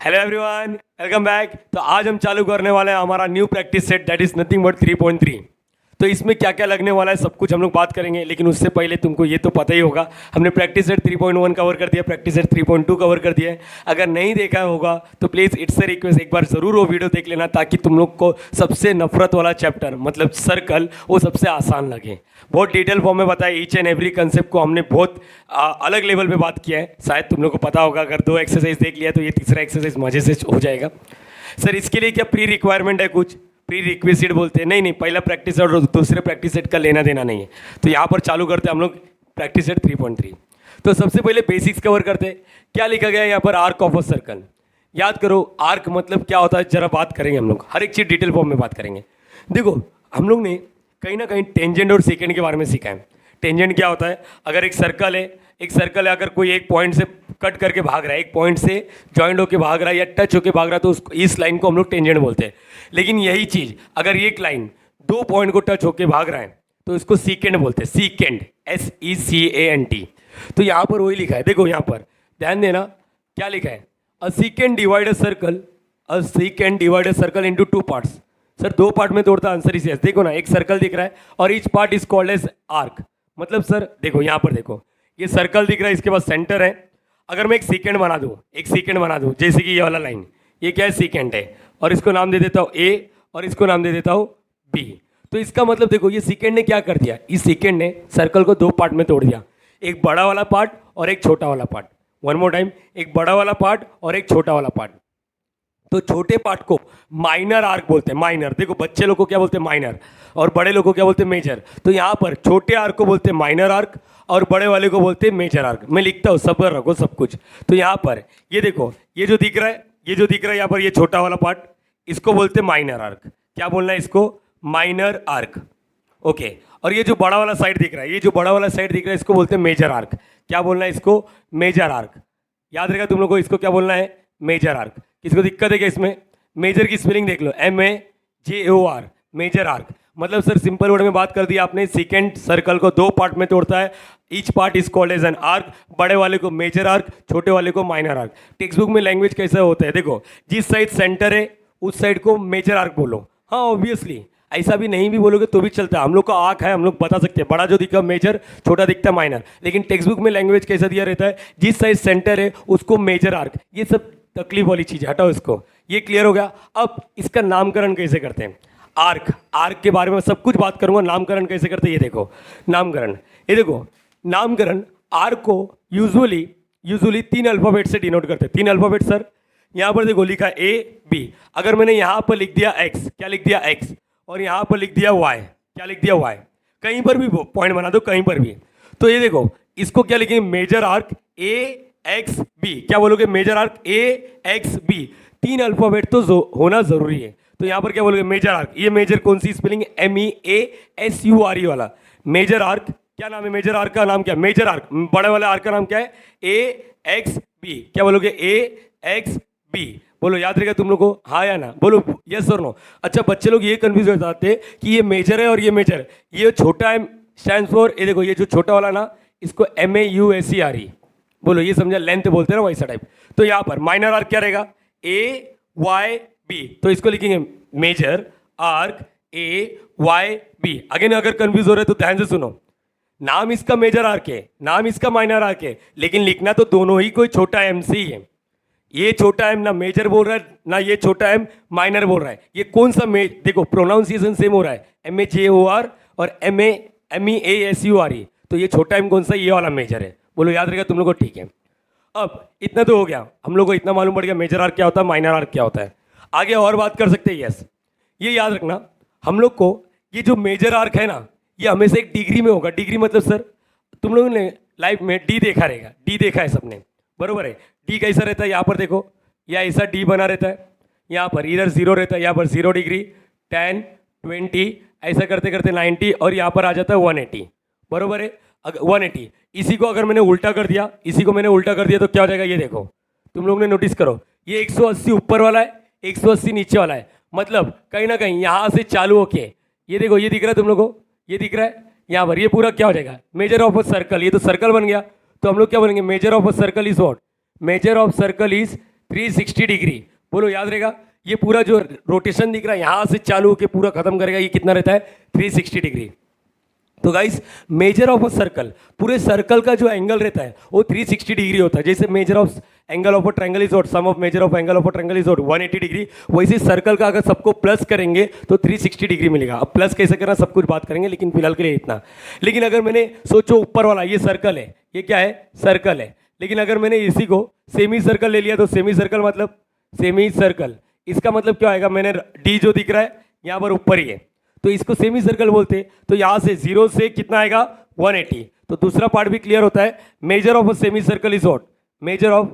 Hello everyone, welcome back. तो आज हम चालू करने वाले हैं हमारा new practice set that is nothing but 3.3। तो इसमें क्या क्या लगने वाला है सब कुछ हम लोग बात करेंगे, लेकिन उससे पहले तुमको ये तो पता ही होगा हमने प्रैक्टिस सेट 3.1 कवर कर दिया, प्रैक्टिस सेट 3.2 कवर कर दिया है। अगर नहीं देखा होगा तो प्लीज़ इट्स ए रिक्वेस्ट, एक बार ज़रूर वो वीडियो देख लेना ताकि तुम लोग को सबसे नफरत वाला चैप्टर मतलब सर्कल वो सबसे आसान लगे। बहुत डिटेल फॉर्म में बताया, ईच एंड एवरी कंसेप्ट को हमने बहुत अलग लेवल पे बात किया है। शायद तुम लोग को पता होगा, अगर 2 एक्सरसाइज देख लिया तो ये तीसरा एक्सरसाइज मजे से हो जाएगा। सर इसके लिए क्या प्री रिक्वायरमेंट है, कुछ प्री रिक्विजिट बोलते हैं? नहीं, पहला प्रैक्टिस सेट और दूसरे प्रैक्टिस सेट का लेना देना नहीं है। तो यहाँ पर चालू करते हैं हम लोग प्रैक्टिस सेट 3.3। तो सबसे पहले बेसिक्स कवर करते हैं। क्या लिखा गया है यहाँ पर? Arc of a circle. याद करो आर्क मतलब क्या होता है, जरा बात करेंगे हम लोग, हर एक चीज़ डिटेल फॉर्म में बात करेंगे। देखो हम लोग ने कहीं ना कहीं टेंजेंट और सेकेंड के बारे में सीखा है। टेंजेंट क्या होता है? अगर एक सर्कल है, अगर कोई एक पॉइंट से कट करके भाग रहा है, एक पॉइंट से जॉइंट होकर भाग रहा है या टच होकर भाग रहा है, तो उसको इस लाइन को हम लोग टेंजेंट बोलते हैं। लेकिन यही चीज़ अगर एक लाइन 2 पॉइंट को टच होकर भाग रहा है तो इसको सीकेंड बोलते हैं। सीकेंड, SECANT। तो यहाँ पर वही लिखा है, देखो यहाँ पर ध्यान देना क्या लिखा है? A second divide a circle into 2 parts. Sir 2 part में तोड़ता, आंसर इज यस। देखो ना, एक सर्कल दिख रहा है और each part is called as arc. मतलब सर देखो यहाँ पर देखो, ये सर्कल दिख रहा है, इसके पास सेंटर है। अगर मैं एक सीकेंड बना दूँ, जैसे कि ये वाला लाइन, ये क्या है? सीकेंड है, और इसको नाम दे देता हूँ A और इसको नाम दे देता हूँ B। तो इसका मतलब देखो, ये सीकेंड ने क्या कर दिया? इस सीकेंड ने सर्कल को 2 पार्ट में तोड़ दिया, एक बड़ा वाला पार्ट और एक छोटा वाला पार्ट। वन मोर टाइम, एक बड़ा वाला पार्ट और एक छोटा वाला पार्ट। तो छोटे पार्ट को माइनर आर्क बोलते हैं। माइनर, देखो बच्चे लोग को क्या बोलते हैं? माइनर। और बड़े लोग को क्या बोलते हैं? मेजर। तो यहाँ पर छोटे आर्क को बोलते हैं माइनर आर्क और बड़े वाले को बोलते हैं मेजर आर्क। मैं लिखता हूँ, सब रखो सब कुछ। तो यहाँ पर ये देखो, ये जो दिख रहा है यहाँ पर, ये छोटा वाला पार्ट, इसको बोलते हैं माइनर आर्क। क्या बोलना है इसको? Minor arc. ओके। और ये जो बड़ा वाला साइड दिख रहा है, इसको बोलते हैं मेजर आर्क। क्या बोलना है इसको? Major arc. याद रहेगा तुम लोग को, इसको क्या बोलना है? Major arc. किसको दिक्कत है क्या इसमें? मेजर की स्पेलिंग देख लो, MAJOR, मेजर आर्क। मतलब सर सिंपल वर्ड में बात कर दी आपने, सेकेंड सर्कल को 2 पार्ट में तोड़ता है, each part is called as an arc. बड़े वाले को मेजर आर्क, छोटे वाले को माइनर आर्क। टेक्स्ट बुक में लैंग्वेज कैसा होता है? देखो, जिस साइड सेंटर है उस साइड को मेजर आर्क बोलो। हाँ ऑब्वियसली, ऐसा भी नहीं भी बोलोगे तो भी चलता है। हम लोग का आर्क है, हम लोग बता सकते हैं, बड़ा जो दिखा मेजर, छोटा दिखता है माइनर। लेकिन टेक्स्ट बुक में लैंग्वेज कैसा दिया रहता है? जिस साइड सेंटर है उसको मेजर आर्क। ये सब तकलीफ वाली चीज़, हटाओ इसको। ये क्लियर हो गया? अब इसका नामकरण कैसे करते हैं? आर्क के बारे में सब कुछ बात करूंगा। नामकरण कैसे करते हैं ये देखो। नामकरण आर्क को यूजुअली 3 अल्फाबेट से डिनोट करते हैं। 3 अल्फाबेट सर, यहाँ पर देखो लिखा है A B। अगर मैंने यहाँ पर लिख दिया X, क्या लिख दिया X, और यहाँ पर लिख दिया Y, क्या लिख दिया Y, कहीं पर भी पॉइंट बना दो, कहीं पर भी। तो ये देखो, इसको क्या लिखेंगे? Major arc AXB। क्या बोलोगे? Major arc AXB। 3 अल्फाबेट तो होना जरूरी है। तो यहाँ पर क्या बोलोगे? Major arc. ये मेजर कौन सी स्पेलिंग? MEASURE वाला मेजर आर्क। क्या नाम है मेजर आर्क का? नाम क्या? Major arc. बड़े वाले आर्क का नाम क्या है? AXB। क्या बोलोगे? AXB। बोलो, याद रहेगा तुम लोग को? हाँ या ना? बोलो यस और नो। अच्छा, बच्चे लोग ये कंफ्यूज हो जाते हैं कि ये मेजर है और ये मेजर। ये छोटा है स्टैंड फॉर, ये देखो, ये जो छोटा वाला ना, इसको MAUSERE बोलो। ये समझा? लेंथ बोलते हैं ना, वैसा टाइप। तो यहाँ पर माइनर आर्क क्या रहेगा? AYB। तो इसको लिखेंगे मेजर आर्क AYB। अगेन अगर कंफ्यूज हो रहे तो ध्यान से सुनो, नाम इसका मेजर आर्क है, नाम इसका माइनर आर्क है, लेकिन लिखना तो दोनों ही कोई छोटा M से ही है। ये छोटा M ना मेजर बोल रहा है, ना ये छोटा M माइनर बोल रहा है। ये कौन सा देखो प्रोनाउंसिएशन सेम हो रहा है, MAJOR और MEASURE। तो ये छोटा M कौन सा? ये वाला मेजर है। बोलो, याद रहेगा तुम लोग को? ठीक है। अब इतना तो हो गया, हम लोग को इतना मालूम पड़ गया मेजर आर्क क्या होता है, माइनर आर्क क्या होता है। आगे और बात कर सकते हैं। यस, ये याद रखना हम लोग को, ये जो मेजर आर्क है ना, ये हमेशा एक डिग्री में होगा। डिग्री मतलब सर तुम लोगों ने लाइफ में D देखा रहेगा, D देखा है सबने, बरोबर है? D कैसा रहता है? यहाँ पर देखो, या ऐसा D बना रहता है, यहाँ पर इधर 0 रहता है, यहाँ पर 0 डिग्री, 10 20 ऐसा करते करते 90 और यहाँ पर आ जाता है 180, बरोबर है? 180। इसी को अगर मैंने उल्टा कर दिया, तो क्या हो जाएगा? ये देखो, तुम लोग ने नोटिस करो, ये 180 ऊपर वाला है, 180 नीचे वाला है। मतलब कहीं ना कहीं यहाँ से चालू होके, ये देखो, ये दिख रहा है तुम लोग को? ये दिख रहा है यहाँ पर? ये पूरा क्या हो जाएगा? Major of a circle. ये तो सर्कल बन गया, तो हम लोग क्या बोलेंगे? Major of a circle is what? Measure of circle is 360 degree. बोलो याद रहेगा, ये पूरा जो रोटेशन दिख रहा है यहाँ से चालू होकर पूरा खत्म करेगा, ये कितना रहता है 360 डिग्री। तो guys major of a circle, पूरे सर्कल का जो एंगल रहता है वो 360 डिग्री होता है। जैसे measure of angle of a triangle is what, sum of measure of angle of a triangle is what 180 degree. वैसे सर्कल का अगर सबको प्लस करेंगे तो 360 डिग्री मिलेगा। अब प्लस कैसे करना सब कुछ बात करेंगे, लेकिन फिलहाल के लिए इतना। लेकिन अगर मैंने सोचो ऊपर वाला ये सर्कल है, ये क्या है सर्कल है, लेकिन अगर मैंने इसी को सेमी सर्कल ले लिया तो सेमी सर्कल मतलब सेमी सर्कल, इसका मतलब क्या आएगा, मैंने डी जो दिख रहा है यहाँ पर ऊपर ही है तो इसको सेमी सर्कल बोलते हैं। तो यहाँ से 0 से कितना आएगा 180। तो दूसरा पार्ट भी क्लियर होता है। Major of a semi circle is what, measure of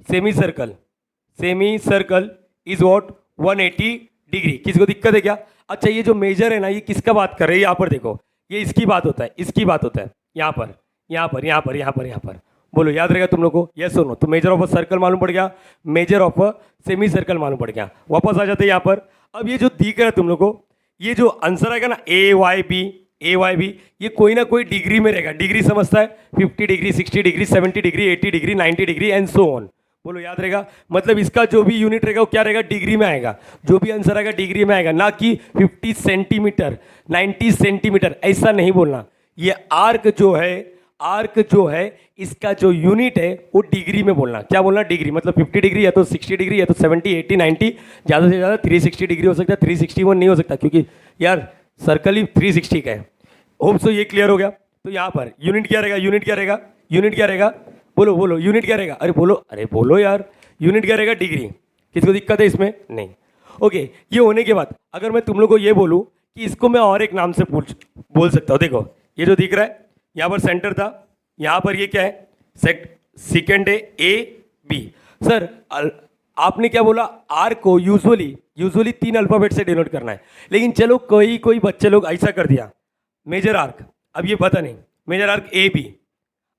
semi circle is what 180 degree. किसी को दिक्कत है क्या? अच्छा ये जो मेजर है ना ये किसका बात कर रहे हैं, यहाँ पर देखो ये इसकी बात होता है, इसकी बात होता है यहाँ पर यहाँ पर यहाँ पर यहाँ पर यहाँ पर। बोलो याद रहेगा तुम लोग को, यस और नो। तो मेजर ऑफ अ सर्कल मालूम पड़ गया, major of a semi circle मालूम पड़ गया। वापस आ जाते हैं यहाँ पर। अब ये जो दिख रहा है तुम लोग को, ये जो आंसर आएगा ना ए वाई बी, ये कोई ना कोई डिग्री में रहेगा। डिग्री समझता है 50 degree, 60 degree, 70 degree, 80 degree, 90 degree and so on. बोलो याद रहेगा, मतलब इसका जो भी यूनिट रहेगा वो क्या रहेगा, डिग्री में आएगा। जो भी आंसर आएगा डिग्री में आएगा, ना कि 50 सेंटीमीटर 90 सेंटीमीटर, ऐसा नहीं बोलना। ये आर्क जो है इसका जो यूनिट है वो डिग्री में बोलना। क्या बोलना, डिग्री। मतलब 50 डिग्री या तो 60 डिग्री या तो 70 80 90, ज़्यादा से ज़्यादा 360 डिग्री हो सकता है, 361 नहीं हो सकता क्योंकि यार सर्कल ही 360 का है। होप सो ये क्लियर हो गया। तो यहाँ पर यूनिट क्या रहेगा, बोलो यूनिट क्या रहेगा, अरे बोलो यार, यूनिट क्या रहेगा, डिग्री। किसी को दिक्कत है इसमें? नहीं। ओके, ये होने के बाद अगर मैं तुम लोग को ये बोलूँ कि इसको मैं और एक नाम से बोल सकता हूँ। देखो ये जो दिख रहा है यहाँ पर सेंटर था, यहाँ पर ये क्या है सेकेंड है ए बी। सर आपने क्या बोला, आर को यूजुअली 3 अल्फाबेट से डिनोट करना है, लेकिन चलो कोई बच्चे लोग ऐसा कर दिया मेजर आर्क। अब ये पता नहीं मेजर आर्क ए बी।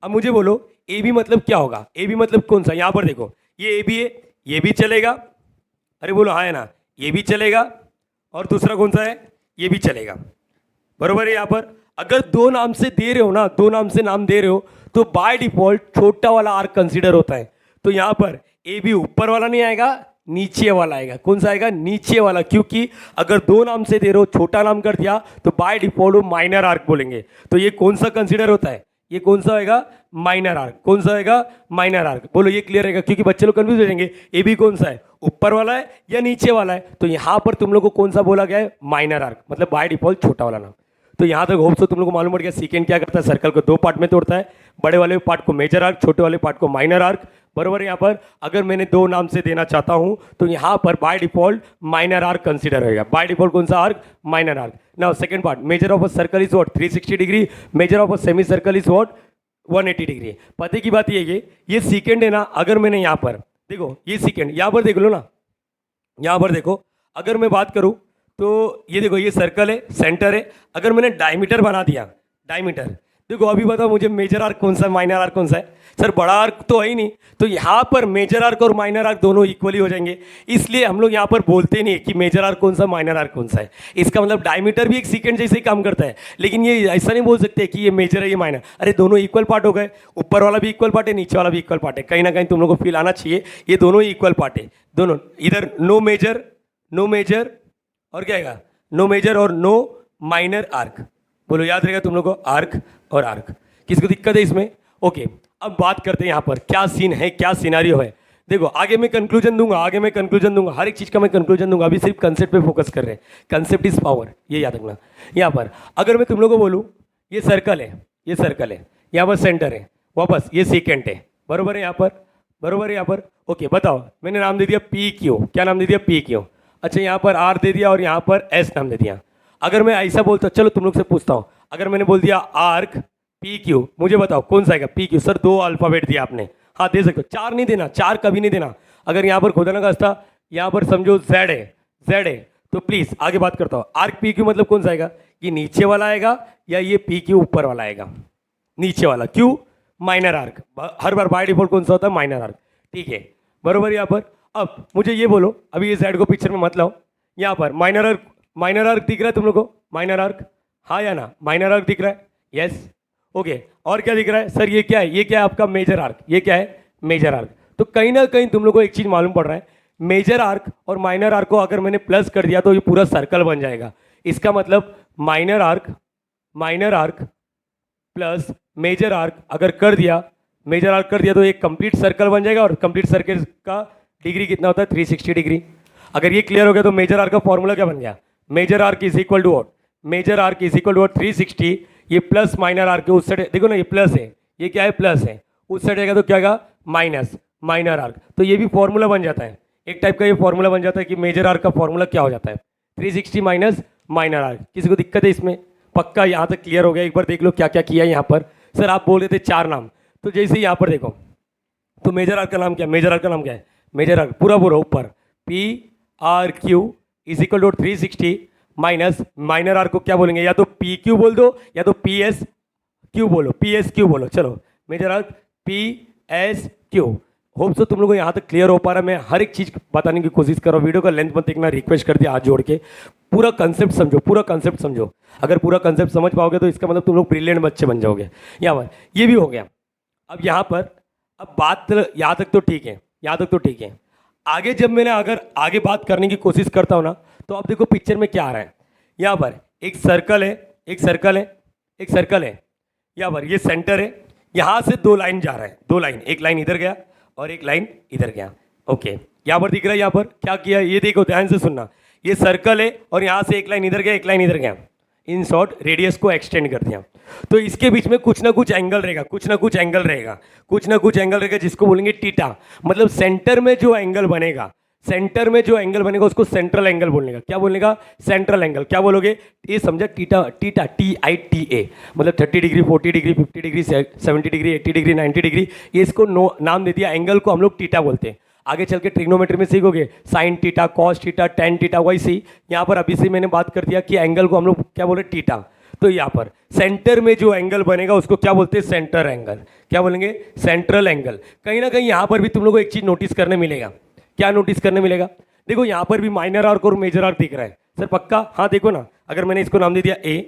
अब मुझे बोलो ए बी मतलब क्या होगा, ए बी मतलब कौन सा। यहाँ पर देखो ये ए बी है, ये भी चलेगा, अरे बोलो हाँ है ना, ये भी चलेगा, और दूसरा कौन सा है, ये भी चलेगा, बरोबर है। यहाँ पर अगर 2 नाम से दे रहे हो ना, 2 नाम से नाम दे रहे हो तो बाय डिफॉल्ट छोटा वाला आर्क कंसीडर होता है। तो यहाँ पर ए बी ऊपर वाला नहीं आएगा, नीचे वाला आएगा। कौन सा आएगा, नीचे वाला, क्योंकि अगर 2 नाम से दे रहे हो छोटा नाम कर दिया तो बाय डिफॉल्ट वो माइनर आर्क बोलेंगे। तो ये कौन सा कंसीडर होता है, ये कौन सा आएगा, माइनर आर्क। कौन सा आएगा, माइनर आर्क। बोलो ये क्लियर रहेगा, क्योंकि बच्चे लोग कंफ्यूज हो जाएंगे ए बी कौन सा है, ऊपर वाला है या नीचे वाला है। तो यहाँ पर तुम लोग को कौन सा बोला गया है, माइनर आर्क, मतलब बाय डिफॉल्ट छोटा वाला नाम। तो यहाँ तक होप सो तुम लोग को मालूम पड़ गया सेकेंड क्या करता है, सर्कल को 2 पार्ट में तोड़ता है, बड़े वाले पार्ट को मेजर आर्क, छोटे वाले पार्ट को माइनर आर्क, बराबर। यहाँ पर अगर मैंने 2 नाम से देना चाहता हूँ तो यहाँ पर by default minor arc consider होगा। बाय डिफॉल्ट कौन सा arc, minor arc. Now second part, major of a circle is what 360 degree, measure of a semi circle is what 180 degree. पते की बात ये सेकेंड है ना, अगर मैंने यहाँ पर देखो ये सेकेंड, यहाँ पर देख लो ना, यहाँ पर देखो अगर मैं बात करूँ तो ये देखो ये सर्कल है, सेंटर है। अगर मैंने डायमीटर बना दिया, डायमीटर, देखो अभी बताओ मुझे मेजर आर्क कौन सा है, माइनर आर्क कौन सा है। सर बड़ा आर्क तो है ही नहीं, तो यहाँ पर मेजर आर्क और माइनर आर्क दोनों इक्वली हो जाएंगे। इसलिए हम लोग यहाँ पर बोलते नहीं है कि मेजर आर्क कौन सा, माइनर आर्क कौन सा है। इसका मतलब डायमीटर भी एक सेकंड जैसे ही काम करता है, लेकिन ये ऐसा नहीं बोल सकते कि ये मेजर है ये माइनर। अरे दोनों इक्वल पार्ट हो गए, ऊपर वाला भी इक्वल पार्ट है, नीचे वाला भी इक्वल पार्ट है। कहीं ना कहीं तुम लोग को फील आना चाहिए ये दोनों ही इक्वल पार्ट है, दोनों। इधर नो मेजर और क्या आएगा, नो मेजर और नो माइनर आर्क। बोलो याद रहेगा तुम लोग को, आर्क और आर्क। किसको दिक्कत है इसमें? ओके, अब बात करते हैं यहाँ पर क्या सीन है, क्या सिनारियो है। देखो आगे मैं कंक्लूजन दूंगा, हर एक चीज़ का मैं कंक्लूजन दूंगा। अभी सिर्फ कंसेप्ट पे फोकस कर रहे हैं, कंसेप्ट इज पावर, ये याद रखना। यहाँ पर अगर मैं तुम लोग को बोलूँ ये सर्कल है, यहाँ पर सेंटर है, वापस ये सेकेंड है, बरोबर है यहाँ पर। ओके बताओ, मैंने नाम दे दिया पी क्यू, क्या नाम दे दिया, पी क्यू। अच्छा यहाँ पर आर दे दिया और यहाँ पर एस नाम दे दिया। अगर मैं ऐसा बोलता, चलो तुम लोग से पूछता हूँ, अगर मैंने बोल दिया आर्क पी क्यू, मुझे बताओ कौन सा आएगा, पी क्यू। सर 2 अल्फाबेट दिया आपने, हाँ दे सकते हो, 4 नहीं देना, 4 कभी नहीं देना। अगर यहाँ पर खुदा ना खास्ता यहाँ पर समझो जेड है तो प्लीज़ आगे बात करता हूँ। आर्क पी क्यू मतलब कौन सा आएगा, ये नीचे वाला आएगा या ये पी क्यू ऊपर वाला आएगा, नीचे वाला। क्यों, minor arc her bar by default कौन सा होता है, माइनर आर्क, ठीक है, बरोबर। यहाँ पर अब मुझे ये बोलो, अभी ये जेड को पिक्चर में मत लाओ, यहाँ पर माइनर आर्क दिख रहा है तुम लोग को, माइनर आर्क, हाँ या ना, माइनर आर्क दिख रहा है, यस। ओके, और क्या दिख रहा है सर, ये क्या है, आपका मेजर आर्क, ये क्या है, मेजर आर्क। तो कहीं ना कहीं तुम लोग को एक चीज़ मालूम पड़ रहा है, मेजर आर्क और माइनर आर्क को अगर मैंने प्लस कर दिया तो ये पूरा सर्कल बन जाएगा। इसका मतलब minor arc plus major arc अगर कर दिया, मेजर आर्क कर दिया तो एक कंप्लीट सर्कल बन जाएगा, और कंप्लीट सर्कल का डिग्री कितना होता है 360 डिग्री। अगर ये क्लियर हो गया तो मेजर आर्क का फॉर्मूला क्या बन गया, major arc is equal to what, major arc is equal to 360, ये प्लस माइनर आर्क के उस साइड देखो ना, ये प्लस है, ये क्या है प्लस है, उस साइड आएगा तो क्या आएगा माइनस माइनर आर्क। तो ये भी फॉर्मूला बन जाता है, एक टाइप का ये फॉर्मूला बन जाता है कि मेजर आर्क का फॉर्मूला क्या हो जाता है 360 माइनस माइनर आर्क। किसी को दिक्कत है इसमें? पक्का यहाँ तक क्लियर हो गया? एक बार देख लो क्या क्या किया है यहाँ पर। सर आप बोल रहे थे 4 नाम, तो जैसे यहाँ पर देखो तो मेजर आर्क का नाम क्या है, मेजर आर्क का नाम क्या है, मेजर आर्क पूरा बोलो ऊपर PRQ is equal to 360 minus minor arc को क्या बोलेंगे, या तो PQ बोल दो या तो PSQ बोलो, PSQ बोलो। चलो major arc PSQ। Hope so तुम लोगों को यहाँ तक क्लियर हो पा रहा है। मैं हर एक चीज़ बताने की कोशिश कर रहा हूँ, वीडियो का लेंथ मत देखना, रिक्वेस्ट कर दिया हाथ जोड़ के। पूरा कंसेप्ट समझो, पूरा कंसेप्ट समझो। अगर पूरा कंसेप्ट समझ पाओगे तो इसका मतलब तुम लोग ब्रिलियंट बच्चे बन जाओगे। यहाँ पर ये भी हो गया। अब यहाँ पर अब बात यहाँ तक तो ठीक है, यहाँ तक तो ठीक है। आगे जब मैंने अगर आगे बात करने की कोशिश करता हूँ ना, तो अब देखो पिक्चर में क्या आ रहा है। यहाँ पर एक सर्कल है, एक सर्कल है, एक सर्कल है। यहाँ पर ये सेंटर है, यहाँ से 2 लाइन जा रहा है, 2 लाइन, एक लाइन इधर गया और एक लाइन इधर गया। ओके, यहाँ पर दिख रहा है, यहाँ पर क्या किया ये देखो, ध्यान से सुनना। ये सर्कल है और यहाँ से एक लाइन इधर गया, एक लाइन इधर गया। इन शॉर्ट रेडियस को एक्सटेंड कर दिया। तो इसके बीच में कुछ ना कुछ एंगल रहेगा, कुछ ना कुछ एंगल रहेगा, कुछ ना कुछ एंगल रहेगा, जिसको बोलेंगे टीटा। मतलब सेंटर में जो एंगल बनेगा, सेंटर में जो एंगल बनेगा उसको सेंट्रल एंगल बोलने का। क्या बोलने का? Central angle. क्या बोलोगे? ये समझा, टीटा, टीटा TITA, मतलब 30 degree, 40 degree, 50 degree, 70 degree, 80 degree, 90 degree, ये इसको नाम दे दिया। एंगल को हम लोग टीटा बोलते हैं। आगे चल के ट्रिग्नोमेट्री में सीखोगे sine theta, cos theta, tan theta. वैसे यहाँ पर अभी से मैंने बात कर दिया कि एंगल को हम लोग क्या बोले, टीटा। तो यहाँ पर सेंटर में जो एंगल बनेगा उसको क्या बोलते हैं? Centre angle. क्या बोलेंगे? Central angle. कहीं ना कहीं यहाँ पर भी तुम लोगों को एक चीज़ नोटिस करने मिलेगा। क्या नोटिस करने मिलेगा? देखो यहाँ पर भी माइनर आर्क और मेजर आर्क दिख रहा है। सर पक्का? हाँ देखो ना, अगर मैंने इसको नाम दे दिया A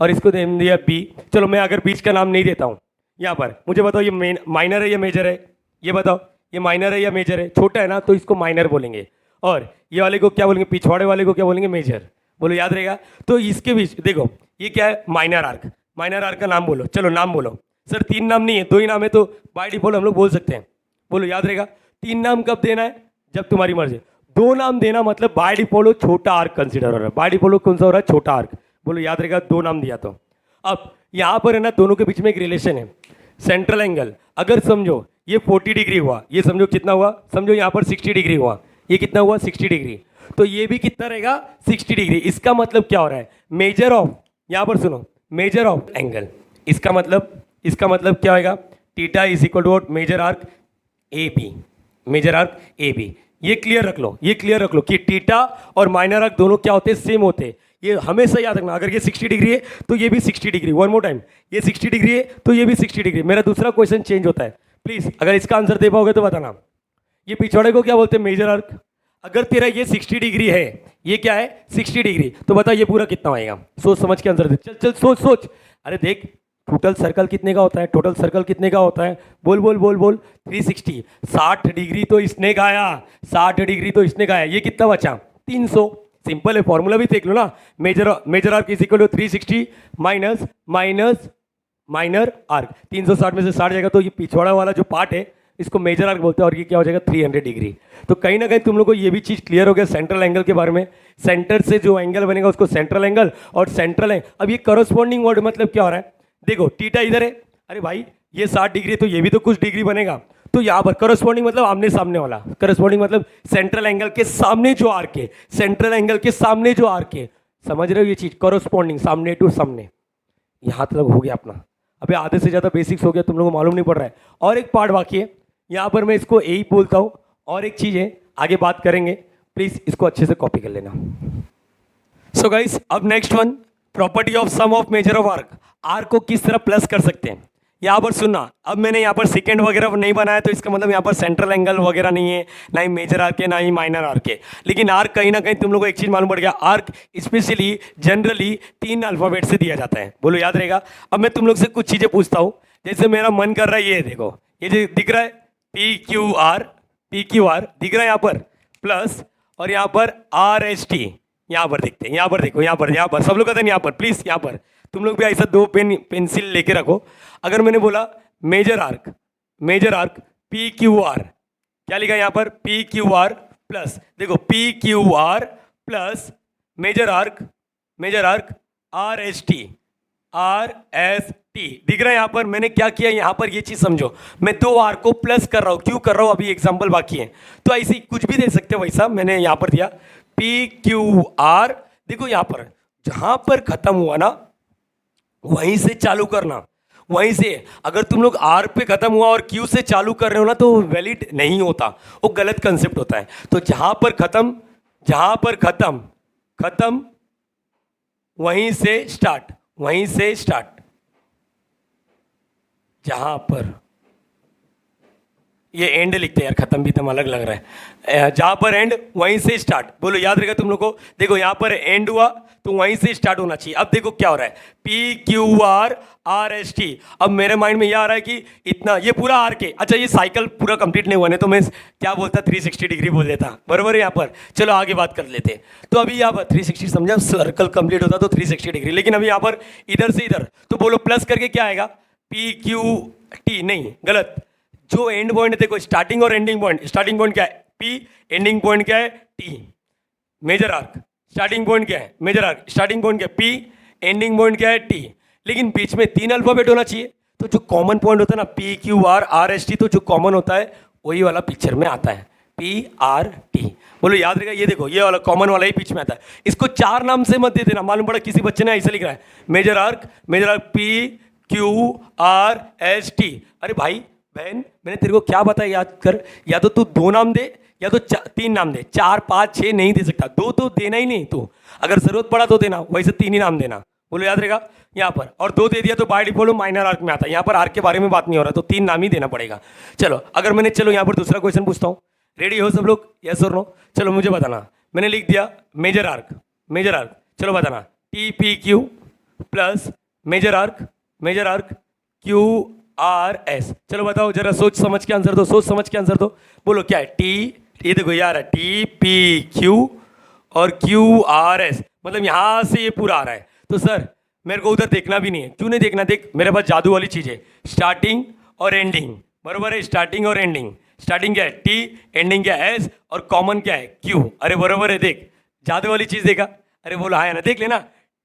और इसको नाम दिया B, चलो मैं अगर बीच का नाम नहीं देता हूँ यहाँ पर, मुझे बताओ ये माइनर है या मेजर है? ये बताओ, ये माइनर है या मेजर है? छोटा है ना, तो इसको माइनर बोलेंगे। और ये वाले को क्या बोलेंगे? पिछवाड़े वाले को क्या बोलेंगे? मेजर। बोलो, याद रहेगा। तो इसके बीच देखो ये क्या है? Minor arc. माइनर आर्क का नाम बोलो, चलो नाम बोलो। सर 3 नाम नहीं है, 2 ही नाम है, तो बाय डिफॉल्ट हम लोग बोल सकते हैं। बोलो, याद रहेगा। 3 नाम कब देना है? जब तुम्हारी मर्जी। 2 नाम देना मतलब बाय डिफॉल्ट छोटा आर्क कंसीडर हो रहा है। बाय डिफॉल्ट कौन सा हो रहा है? छोटा आर्क। बोलो, याद रहेगा। 2 नाम दिया तो अब यहाँ पर है ना, दोनों के बीच में एक रिलेशन है, सेंट्रल एंगल। अगर समझो ये 40 डिग्री हुआ, ये समझो कितना हुआ, समझो यहाँ पर 60 डिग्री हुआ, ये कितना हुआ? 60 डिग्री। तो ये भी कितना रहेगा? 60 डिग्री। इसका मतलब क्या हो रहा है? मेजर ऑफ, यहाँ पर सुनो, मेजर ऑफ एंगल। इसका मतलब क्या होगा? Theta is equal to major arc AB, major arc AB। ये क्लियर रख लो, ये क्लियर रख लो कि टीटा और माइनर आर्क दोनों क्या होते हैं? सेम होते हैं। ये हमेशा याद रखना। अगर ये 60 डिग्री है तो ये भी 60 डिग्री। वन मोर टाइम, ये 60 डिग्री है तो ये भी 60 डिग्री। मेरा दूसरा क्वेश्चन चेंज होता है, प्लीज अगर इसका आंसर दे पाओगे तो बताना। ये पिछवाड़े को क्या बोलते हैं? Major arc. अगर तेरा ये 60 डिग्री है, ये क्या है? 60 डिग्री, तो बता ये पूरा कितना आएगा? सोच समझ के आंसर दे। चल चल सोच सोच। अरे देख, टोटल सर्कल कितने का होता है? टोटल सर्कल कितने का होता है? बोल बोल बोल बोल। 360। 60 डिग्री तो इसने गाया, 60 डिग्री तो इसने गाया। ये कितना बचा? 300। सिंपल है, फॉर्मूला भी देख लो ना। Major arc is equal to 360 minus minor arc. 360 में से 60 जाएगा तो ये पिछवाड़ा वाला जो पार्ट है इसको मेजर आर्क बोलते हैं, और ये क्या हो जाएगा? 300 डिग्री। तो कहीं ना कहीं तुम लोग को ये भी चीज़ क्लियर हो गया सेंट्रल एंगल के बारे में। सेंटर से जो एंगल बनेगा उसको सेंट्रल एंगल, और सेंट्रल है। अब ये करस्पॉन्डिंग वर्ड मतलब क्या हो रहा है? देखो टीटा इधर है, अरे भाई ये 60 डिग्री तो ये भी तो कुछ डिग्री बनेगा। तो यहाँ पर करस्पॉन्डिंग मतलब आमने सामने वाला। करस्पॉन्डिंग मतलब सेंट्रल एंगल के सामने जो आर्क है, सेंट्रल एंगल के सामने जो आर्क है। समझ रहे हो ये चीज़? करस्पॉन्डिंग, सामने टू सामने। यहाँ तक हो गया अपना। अभी आधे से ज़्यादा बेसिक्स हो गया, तुम लोगों को मालूम नहीं पड़ रहा है। और एक पार्ट बाकी है, यहाँ पर मैं इसको यही बोलता हूँ। और एक चीज़ है, आगे बात करेंगे, प्लीज़ इसको अच्छे से कॉपी कर लेना। सो गाइस, अब next one, property of sum of measure of arc. Arc को किस तरह प्लस कर सकते हैं, यहाँ पर सुनना। अब मैंने यहाँ पर सेकेंड वगैरह नहीं बनाया, तो इसका मतलब यहाँ पर सेंट्रल एंगल वगैरह नहीं है, ना ही मेजर आर्क है, ना ही माइनर आर्क है। लेकिन आर्क कहीं ना कहीं तुम लोगों को एक चीज़ मालूम पड़ गया, आर्क स्पेशली जनरली 3 अल्फ़ाबेट से दिया जाता है। बोलो, याद रहेगा। अब मैं तुम लोग से कुछ चीज़ें पूछता हूँ, जैसे मेरा मन कर रहा है, ये देखो, ये जो दिख रहा है पी क्यू आर दिख रहा है यहाँ पर प्लस, और यहाँ पर आर एस टी यहाँ पर देखते हैं, यहाँ पर देखो, यहाँ पर सब लोग कहते हैं यहाँ पर, प्लीज यहाँ पर तुम लोग भी ऐसा दो पेंसिल लेके रखो। अगर मैंने बोला major arc P Q R, क्या लिखा है यहाँ पर, पी क्यू आर प्लस, देखो P Q R plus major arc R S T दिख रहा है यहाँ पर। मैंने क्या किया यहाँ पर, ये चीज समझो, मैं दो आर को प्लस कर रहा हूँ, क्यों कर रहा हूँ, अभी एग्जांपल बाकी है, तो ऐसे कुछ भी दे सकते हो वैसा, मैंने यहाँ पर दिया पी क्यू आर। देखो यहाँ पर जहां पर खत्म हुआ ना वहीं से चालू करना, वहीं से। अगर तुम लोग आर पे खत्म हुआ और क्यू से चालू कर रहे हो ना तो वैलिड नहीं होता, वो गलत कंसेप्ट होता है। तो जहां पर खत्म वहीं से स्टार्ट, जहां पर ये एंड लिखते हैं यार, खत्म भी तुम अलग लग रहा है, जहां पर एंड वहीं से स्टार्ट, बोलो याद रहेगा तुम लोग को। देखो यहां पर एंड हुआ तो वहीं से स्टार्ट होना चाहिए। अब देखो क्या हो रहा है, P Q are are S T. अब मेरे माइंड में यह आ रहा है कि इतना, ये पूरा आर के, अच्छा ये साइकिल पूरा कंप्लीट नहीं हुआ, नहीं तो मैं क्या बोलता 360 डिग्री बोल देता, बराबर है यहाँ पर। चलो आगे बात कर लेते। तो अभी यहाँ पर 360 समझा, सर्कल कंप्लीट होता तो 360 डिग्री, लेकिन अभी यहाँ पर इधर से इधर, तो बोलो प्लस करके क्या आएगा, पी क्यू टी, नहीं गलत, जो एंड पॉइंट देखो, स्टार्टिंग और एंडिंग पॉइंट, स्टार्टिंग पॉइंट क्या है पी, एंडिंग पॉइंट क्या है T. Major arc starting point क्या है, मेजर आर्क स्टार्टिंग पॉइंट क्या है पी, एंडिंग पॉइंट क्या है टी, लेकिन बीच में 3 अल्फाबेट होना चाहिए। तो जो कॉमन पॉइंट होता है ना P Q are are S T, तो जो कॉमन होता है वही वाला पिक्चर में आता है, पी आर टी। बोलो याद रहेगा, ये देखो ये वाला कॉमन वाला ही बीच में आता है। इसको 4 नाम से मत दे देना, मालूम पड़ा किसी बच्चे ने ऐसा लिख रहा है, major arc P Q R S T. अरे भाई बहन, मैंने तेरे को क्या बताया, याद कर, या तो तू 2 नाम दे या तो 3 नाम दे, 4 5 6 नहीं दे सकता, 2 तो देना ही नहीं तू, अगर जरूरत पड़ा तो देना, वैसे 3 ही नाम देना। बोलो याद रहेगा यहाँ पर, और 2 दे दिया तो बाय डिफॉल्ट माइनर आर्क में आता है, यहाँ पर आर्क के बारे में बात नहीं हो रहा, तो 3 नाम ही देना पड़ेगा। चलो अगर मैंने, चलो यहाँ पर दूसरा क्वेश्चन पूछता हूँ, रेडी हो सब लोग, यस और नो। चलो मुझे बताना, मैंने लिख दिया मेजर आर्क, चलो बताना T P Q plus major arc Q R S. चलो बताओ जरा, सोच समझ के आंसर दो, बोलो क्या है टी, ये देखो यार है टी पी क्यू और क्यू आर एस, मतलब यहाँ से ये पूरा आ रहा है। तो सर मेरे को उधर देखना भी नहीं है, क्यों नहीं देखना, देख मेरे पास जादू वाली चीज़ है, स्टार्टिंग और एंडिंग, बरोबर है, स्टार्टिंग और एंडिंग, स्टार्टिंग क्या है टी, एंडिंग क्या है एस, और कॉमन क्या है क्यू। अरे बरोबर है, देख जादू वाली चीज़ देखा, अरे बोलो हाँ है ना, देख लेना,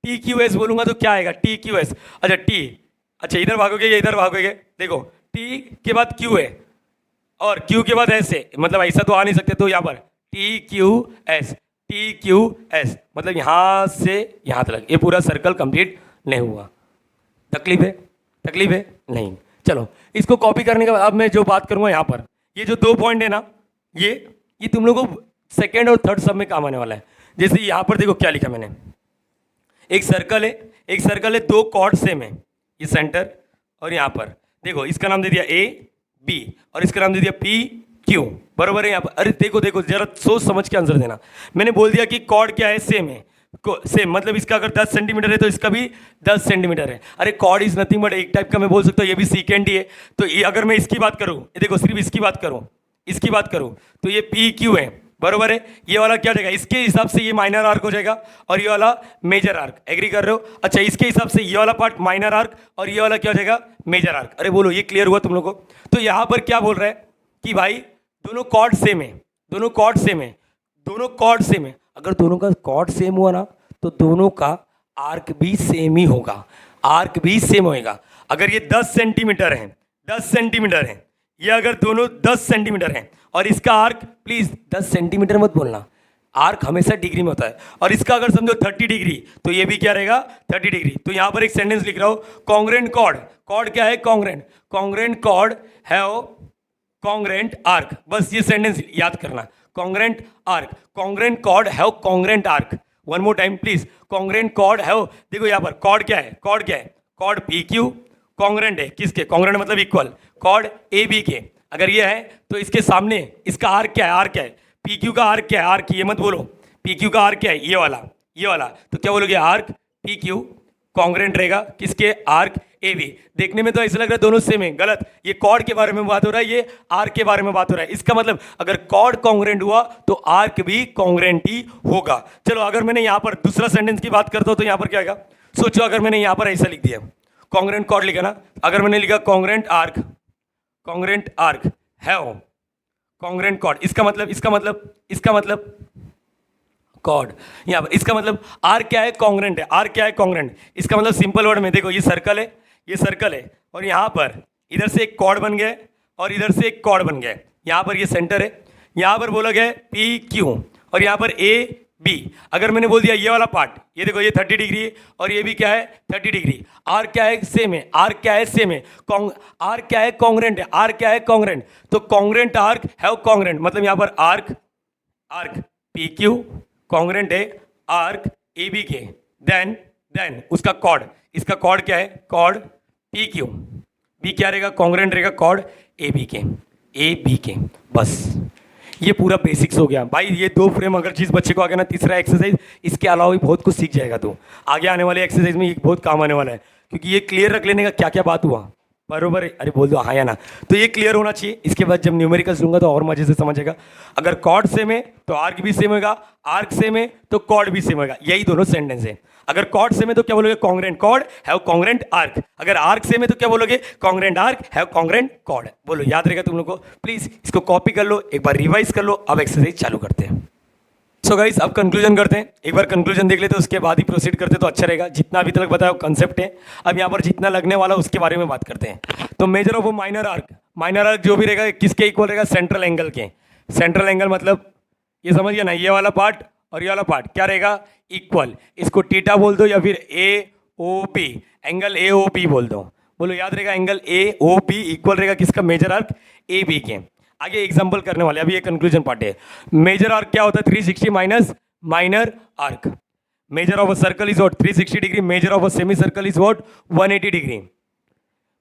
टी क्यू एस बोलूँगा तो क्या आएगा, टी क्यू एस, अच्छा टी, अच्छा इधर भागोगे या इधर भागोगे, देखो टी के बाद क्यू है और क्यू के बाद एस है, मतलब ऐसा तो आ नहीं सकते, तो यहाँ पर टी क्यू एस, मतलब यहाँ से यहाँ तक, ये पूरा सर्कल कंप्लीट नहीं हुआ। तकलीफ है नहीं। चलो इसको कॉपी करने के बाद अब मैं जो बात करूँगा यहाँ पर, ये जो 2 पॉइंट है ना, ये तुम लोगों को सेकेंड और थर्ड सब में काम आने वाला है। जैसे यहाँ पर देखो क्या लिखा मैंने, एक सर्कल है, 2 कॉर्ड सेम है, ये सेंटर, और यहाँ पर देखो इसका नाम दे दिया ए बी और इसका नाम दे दिया पी क्यू, बरोबर है यहाँ पर। अरे देखो जरा सोच समझ के आंसर देना। मैंने बोल दिया कि कॉर्ड क्या है, सेम है, सेम मतलब इसका अगर 10 सेंटीमीटर है तो इसका भी 10 सेंटीमीटर है। अरे कॉर्ड इज नथिंग बट एक टाइप का मैं बोल सकता हूँ ये भी सीकेंड ही है। तो ये अगर मैं इसकी बात करूँ, देखो सिर्फ इसकी बात करूँ तो ये पी क्यू है, बरोबर है। ये वाला क्या हो जाएगा, इसके हिसाब से ये माइनर आर्क हो जाएगा और ये वाला मेजर आर्क, एग्री कर रहे हो। अच्छा इसके हिसाब से ये वाला पार्ट माइनर आर्क और ये वाला क्या हो जाएगा, मेजर आर्क। अरे बोलो ये क्लियर हुआ तुम लोग को। तो यहाँ पर क्या बोल रहा है कि भाई दोनों कॉर्ड सेम है, दोनों कॉर्ड सेम है। अगर दोनों का कॉर्ड सेम हुआ ना तो दोनों का आर्क भी सेम ही होगा, आर्क भी सेम होएगा। अगर ये 10 सेंटीमीटर है, ये अगर दोनों 10 सेंटीमीटर हैं और इसका आर्क, प्लीज 10 सेंटीमीटर मत बोलना, आर्क हमेशा डिग्री में होता है, और इसका अगर समझो 30 डिग्री तो ये भी क्या रहेगा 30 डिग्री। तो यहाँ पर एक सेंटेंस लिख रहा हूँ, कॉन्ग्रेंट कॉर्ड क्या है, congruent chord have congruent arc. बस ये सेंटेंस याद करना, congruent chord have congruent arc. One more time please, congruent chord have, देखो यहाँ पर कॉर्ड क्या है, कॉर्ड पी क्यू, कॉन्ग्रेंट है किसके, कॉन्ग्रेंट मतलब इक्वल, कॉर्ड ए बी के। अगर ये है तो इसके सामने इसका आर्क क्या है, पी क्यू का आर्क क्या है, आर्क ये मत बोलो, पी क्यू का आर्क क्या है, ये वाला। तो क्या बोलोगे, आर्क पी क्यू कॉन्ग्रेंट रहेगा किसके, आर्क ए बी। देखने में तो ऐसा लग रहा है दोनों सेम है, गलत। ये कॉर्ड के बारे में बात हो रहा है, ये आर्क के बारे में बात हो रहा है। इसका मतलब अगर कॉर्ड कॉन्ग्रेंट हुआ तो आर्क भी कॉन्ग्रेंट ही होगा। चलो अगर मैंने यहाँ पर दूसरा सेंटेंस की बात करता हूँ तो यहाँ पर क्या आएगा, सोचो अगर मैंने यहाँ पर ऐसा लिख दिया, कॉन्ग्रेंट कॉर्ड लिखा ना, अगर मैंने लिखा कॉन्ग्रेंट आर्क है कॉन्ग्रेंट कॉर्ड, इसका मतलब कॉर्ड यहाँ पर, इसका मतलब आर्क क्या है, कॉन्ग्रेंट है। आर्क क्या है, कॉन्ग्रेंट। इसका मतलब सिंपल वर्ड में देखो, ये सर्कल है और यहाँ पर इधर से एक कॉर्ड बन गया और इधर से एक कॉर्ड बन गया। यहाँ पर ये सेंटर है, यहाँ पर बोला गया पी क्यू और यहाँ पर ए बी। अगर मैंने बोल दिया ये वाला पार्ट, ये देखो ये 30 डिग्री है और ये भी क्या है 30 डिग्री। आर्क क्या है, सेम है। आर्क क्या है, सेम है। आर्क क्या है, कॉन्ग्रेंट है। आर्क क्या है, कॉन्ग्रेंट। तो कॉन्ग्रेंट आर्क है कॉन्ग्रेंट, मतलब यहाँ पर आर्क पी क्यू कॉन्ग्रेंट है आर्क ए बी के, देन उसका कॉर्ड, इसका कॉर्ड क्या है, कॉर्ड पी क्यू। बी क्या रहेगा, कॉन्ग्रेंट रहेगा कॉर्ड ए बी के। बस ये पूरा बेसिक्स हो गया भाई। ये 2 फ्रेम अगर चीज़ बच्चे को आ गया ना, तीसरा एक्सरसाइज इसके अलावा भी बहुत कुछ सीख जाएगा। तो आगे आने वाले एक्सरसाइज में ये बहुत काम आने वाला है, क्योंकि ये क्लियर रख लेने का क्या क्या बात हुआ, बरोबर है। अरे बोल दो हाँ या ना, तो ये क्लियर होना चाहिए। इसके बाद जब न्यूमेरिकल्स लूंगा तो और मजे से समझेगा। अगर कॉर्ड सेम है तो आर्क भी सेम होगा, आर्क सेम है तो कॉर्ड भी सेम होगा। यही दोनों सेंटेंस है। अगर कॉर्ड सेम है तो क्या बोलोगे, congruent chord have congruent arc. अगर आर्क सेम है तो क्या बोलोगे, congruent arc have congruent chord. बोलो, याद रहेगा तुम लोग को। प्लीज इसको कॉपी कर लो, एक बार रिवाइज कर लो। अब एक्सरसाइज चालू करते हैं। सो गाइस अब कंक्लूजन करते हैं। एक बार कंक्लूजन देख लेते हैं, उसके बाद ही प्रोसीड करते तो अच्छा रहेगा। जितना अभी तक बताया कंसेप्ट है, अब यहाँ पर जितना लगने वाला उसके बारे में बात करते हैं। तो मेजर ऑफ माइनर आर्क जो भी रहेगा किसके इक्वल रहेगा, सेंट्रल एंगल के। सेंट्रल एंगल मतलब ये समझिए ना, ये वाला पार्ट और ये वाला पार्ट क्या रहेगा, इक्वल। इसको टीटा बोल दो या फिर A O P, angle A O P बोल दो। बोलो, याद रहेगा angle A O P equal रहेगा किसका, मेजर आर्क ए बी के। आगे एग्जांपल करने वाले, अभी ये कंक्लूजन पार्ट है। मेजर आर्क क्या होता है, 360 minus minor arc. Measure of a circle is what, 360 degree. Measure of a semi circle is what, 180 degree.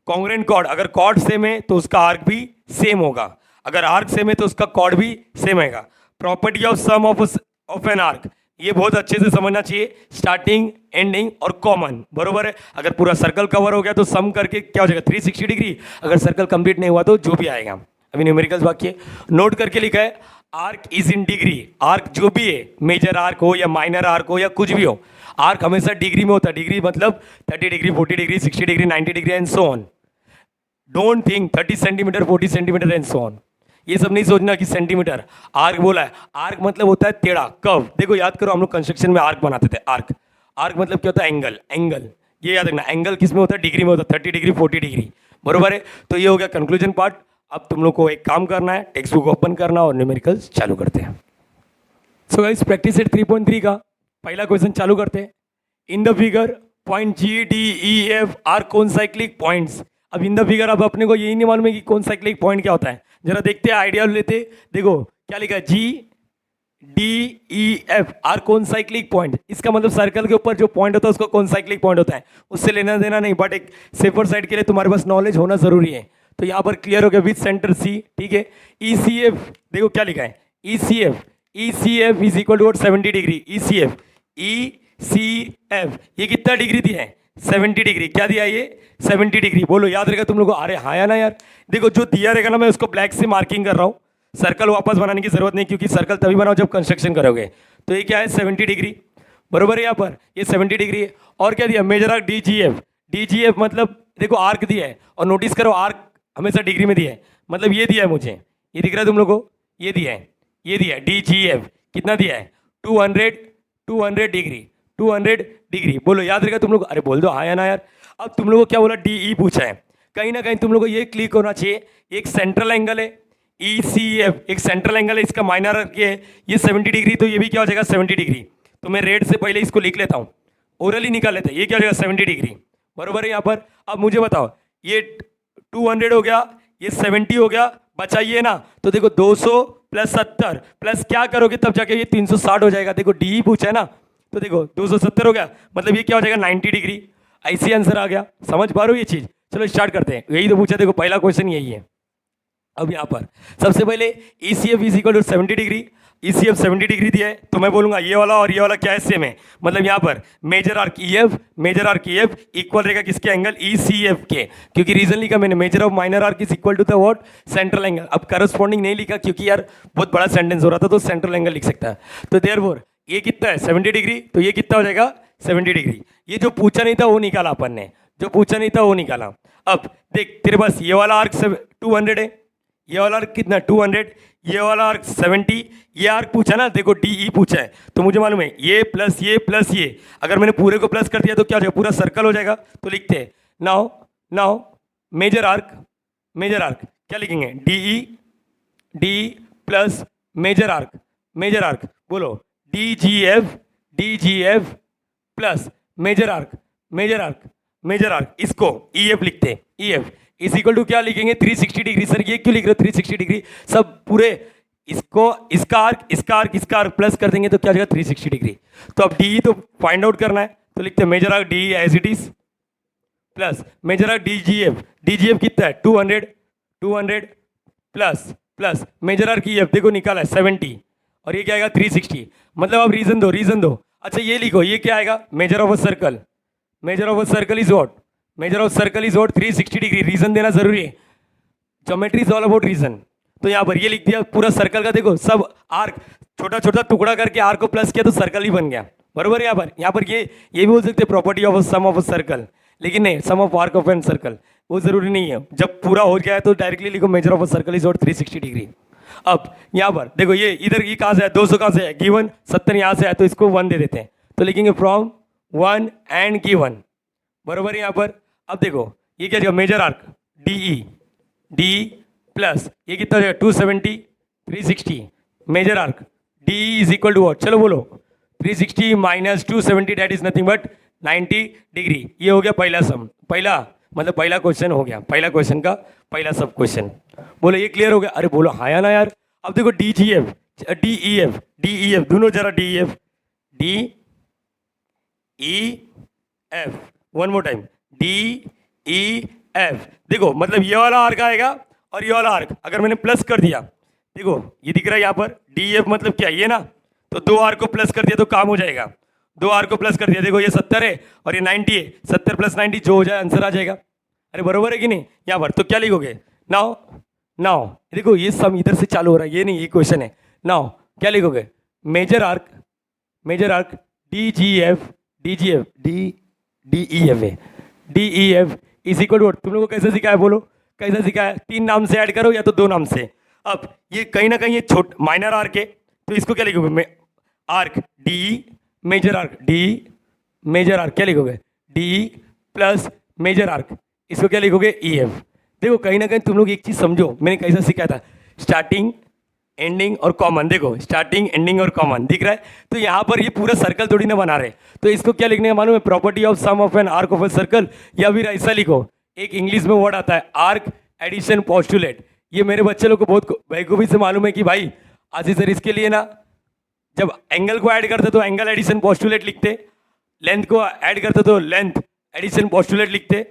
Congruent chord, अगर कॉर्ड सेम है तो उसका आर्क भी सेम होगा, अगर आर्क सेम है तो उसका कॉर्ड भी सेम होगा। Property of sum of an arc, ये बहुत अच्छे से समझना चाहिए, स्टार्टिंग एंडिंग और कॉमन, बरोबर है। अगर पूरा सर्कल कवर हो गया तो सम करके क्या हो जाएगा, 360 डिग्री। अगर सर्कल कंप्लीट नहीं हुआ तो जो भी आएगा। अभी न्यूमेरिकल्स बाकी है, नोट करके लिखा है arc is in degree. Arc जो भी है, मेजर आर्क हो या माइनर आर्क हो या कुछ भी हो, आर्क हमेशा डिग्री में होता है। डिग्री मतलब 30 degree, 40 degree, 60 degree, 90 degree and so on. Don't think 30 centimetre, 40 centimetre and so on. ये सब नहीं सोचना कि सेंटीमीटर। आर्क बोला है, आर्क मतलब होता है टेढ़ा, कर्व। देखो याद करो, हम लोग कंस्ट्रक्शन में आर्क बनाते थे। आर्क मतलब क्या होता है, एंगल। ये याद रखना, एंगल किस में होता है, डिग्री में होता है, 30 डिग्री, 40 डिग्री, बरोबर है। तो ये हो गया कंक्लूजन पार्ट। अब तुम लोग को एक काम करना है, टेक्स्ट बुक ओपन करना और न्यूमेरिकल्स चालू करते हैं। सो गाइस प्रैक्टिस सेट 3.3 का पहला क्वेश्चन चालू करते हैं। In the figure point G D E F R concyclic points. अब इन द फिगर, अब अपने को यही नहीं मालूम है कि कॉन्साइक्लिक पॉइंट क्या होता है। जरा देखते हैं, आइडिया लेते। देखो क्या लिखा है, G D E F R concyclic point. इसका मतलब सर्कल के ऊपर जो पॉइंट होता है उसको कॉन्साइक्लिक पॉइंट होता है। उससे लेना देना नहीं, बट एक सेफर साइड के लिए तुम्हारे पास नॉलेज होना जरूरी है। तो यहाँ पर क्लियर हो गया, विथ सेंटर सी, ठीक है। ई सी एफ, देखो क्या लिखा है, E C F is equal to 70 degree. E C F ये कितना डिग्री दिया है, 70 डिग्री। क्या दिया है ये, 70 डिग्री। बोलो, याद रहेगा तुम लोग को। अरे हाँ या ना यार, देखो जो दिया रहेगा ना, मैं उसको ब्लैक से मार्किंग कर रहा हूँ। सर्कल वापस बनाने की जरूरत नहीं, क्योंकि सर्कल तभी बनाओ जब कंस्ट्रक्शन करोगे। तो ये क्या है, 70 डिग्री, बरोबर है। यहाँ पर ये 70 डिग्री है। और क्या दिया, measure arc D G F मतलब देखो आर्क दिया है, और नोटिस करो आर्क हमेशा डिग्री में दिया है, मतलब ये दिया है मुझे, ये दिख रहा है तुम लोग को, ये दिया है डी जी एफ। कितना दिया है, 200 डिग्री, 200 डिग्री। बोलो, याद रहेगा तुम लोग। अरे बोल दो हाँ या ना यार। अब तुम लोग को क्या बोला, डी ई पूछा है। कहीं ना कहीं तुम लोग को ये क्लिक होना चाहिए, एक सेंट्रल एंगल है ई सी एफ, एक सेंट्रल एंगल है, इसका माइनर आर्क ये 70 डिग्री। तो ये भी क्या हो जाएगा, 70 डिग्री। तो मैं रेड से पहले इसको लिख लेता हूँ, ओरली निकाल लेते हैं। ये क्या हो जाएगा, 70 डिग्री, बरोबर है। यहाँ पर अब मुझे बताओ, ये 200 हो गया, ये 70 हो गया, बचाइए ना। तो देखो 200 प्लस 70 प्लस क्या करोगे तब जाके ये 360 हो जाएगा। देखो डी पूछा है ना, तो देखो 270 हो गया, मतलब ये क्या हो जाएगा, 90 डिग्री। ऐसी आंसर आ गया। समझ पा रहे हो ये चीज़। चलो स्टार्ट करते हैं। यही तो पूछा, देखो पहला क्वेश्चन यही है। अब यहाँ पर सबसे पहले E C F is equal to 70 degree. ECF 70 degree दिया है, तो मैं बोलूंगा ये वाला और ये वाला क्या है, सेम है। मतलब यहाँ पर measure arc EF, measure arc EF equal रहेगा किसके, एंगल ECF के, क्योंकि रीजन लिखा मैंने measure of minor arc is equal to the what, central angle. अब करस्पॉन्डिंग नहीं लिखा क्योंकि यार बहुत बड़ा सेंटेंस हो रहा था, तो सेंट्रल एंगल लिख सकता है। तो देयरफॉर ये कितना है 70 डिग्री, तो ये कितना हो जाएगा 70 डिग्री। ये जो पूछा नहीं था वो निकाला अपन ने, जो पूछा नहीं था वो निकाला। अब देख तेरे पास ये वाला आर्क 200 है, ये वाला आर्क कितना 200, ये वाला आर्क 70, ये आर्क पूछा ना, देखो DE पूछा है, तो मुझे मालूम है ये प्लस ये प्लस ये, अगर मैंने पूरे को प्लस कर दिया तो क्या हो जाएगा, पूरा सर्कल हो जाएगा। तो लिखते हैं नाउ नाउ मेजर आर्क क्या लिखेंगे, DE प्लस मेजर आर्क बोलो DGF प्लस मेजर आर्क इसको EF लिखते हैं। EF इज इक्वल टू क्या लिखेंगे 360 डिग्री। सर ये क्यों लिख रहे हो 360 डिग्री, सब पूरे इसको इसका आर्क प्लस कर देंगे तो क्या हो जाएगा 360 डिग्री। तो अब DE तो फाइंड आउट करना है, तो लिखते हैं major arc DE as it is plus major arc DGF कितना है 200 प्लस मेजर आर्क EF देखो निकाला है 70 और ये क्या आएगा 360। मतलब अब रीजन दो। अच्छा ये लिखो, ये क्या आएगा, measure of a circle is what 360 degree. Reason देना जरूरी है, geometry is all about reason. तो यहाँ पर ये लिख दिया पूरा सर्कल का, देखो सब आर्क छोटा छोटा टुकड़ा करके आर्क को प्लस किया तो सर्कल ही बन गया, बरोबर। यहाँ पर ये भी बोल सकते हैं property of sum of a circle, लेकिन नहीं sum of arc of an circle वो जरूरी नहीं है। जब पूरा हो गया है तो डायरेक्टली लिखो major of a circle is what 360 degree. अब यहाँ पर देखो ये इधर ये कहाँ से है 200 कहाँ से है, गिवन 70 यहाँ से है, तो इसको 1 दे देते हैं, तो लिखेंगे फ्रॉम 1 एंड गिवन, बरोबर है यहाँ पर। अब देखो ये क्या जाएगा मेजर आर्क DE प्लस ये कितना हो जाएगा 270 360 measure arc DE is equal to what, चलो बोलो 360 minus 270 that is nothing but 90 degree. ये हो गया पहला क्वेश्चन हो गया, पहला क्वेश्चन का पहला सब क्वेश्चन। बोलो ये क्लियर हो गया, अरे बोलो हाँ या ना यार। अब देखो DEF दोनों जरा DEF one more time DEF। देखो मतलब ये वाला आर्क आएगा और ये वाला आर्क अगर मैंने प्लस कर दिया, देखो ये दिख रहा है यहाँ पर DEF मतलब क्या ये ना, तो 2 आर्क को प्लस कर दिया तो काम हो जाएगा। 2 आर्क को प्लस कर दिया, देखो ये 70 है और ये 90 है, 70 प्लस 90 जो हो जाए आंसर आ जाएगा। अरे बरोबर है कि नहीं। यहाँ पर तो क्या लिखोगे नाउ देखो ये सब इधर से चालू हो रहा है, ये नहीं ये क्वेश्चन है। नाउ क्या लिखोगे measure arc DEF is equal to, तुम लोगों को कैसे सिखाया बोलो, कैसे सिखाया, 3 नाम से ऐड करो या तो 2 नाम से। अब ये कहीं ना कहीं ये माइनर आर्क है, तो इसको क्या लिखोगे आर्क DE मेजर आर्क क्या लिखोगे DE प्लस मेजर आर्क, इसको क्या लिखोगे EF। देखो कहीं ना कहीं तुम लोग एक चीज़ समझो, मैंने कैसा सिखाया था, स्टार्टिंग एंडिंग और कॉमन, देखो स्टार्टिंग एंडिंग और कॉमन दिख रहा है। तो यहाँ पर ये पूरा सर्कल थोड़ी ना बना रहे, तो इसको क्या लिखने का मालूम है, property of sum of an arc of a circle, या फिर ऐसा लिखो एक इंग्लिश में वर्ड आता है आर्क एडिशन पोस्टुलेट। ये मेरे बच्चे लोग को बहुत बेवकूफ़ी से मालूम है कि भाई आशीष सर इसके लिए ना जब एंगल को ऐड करते तो एंगल एडिशन पोस्टुलेट लिखते, लेंथ को ऐड करते तो लेंथ एडिशन पोस्टुलेट लिखते,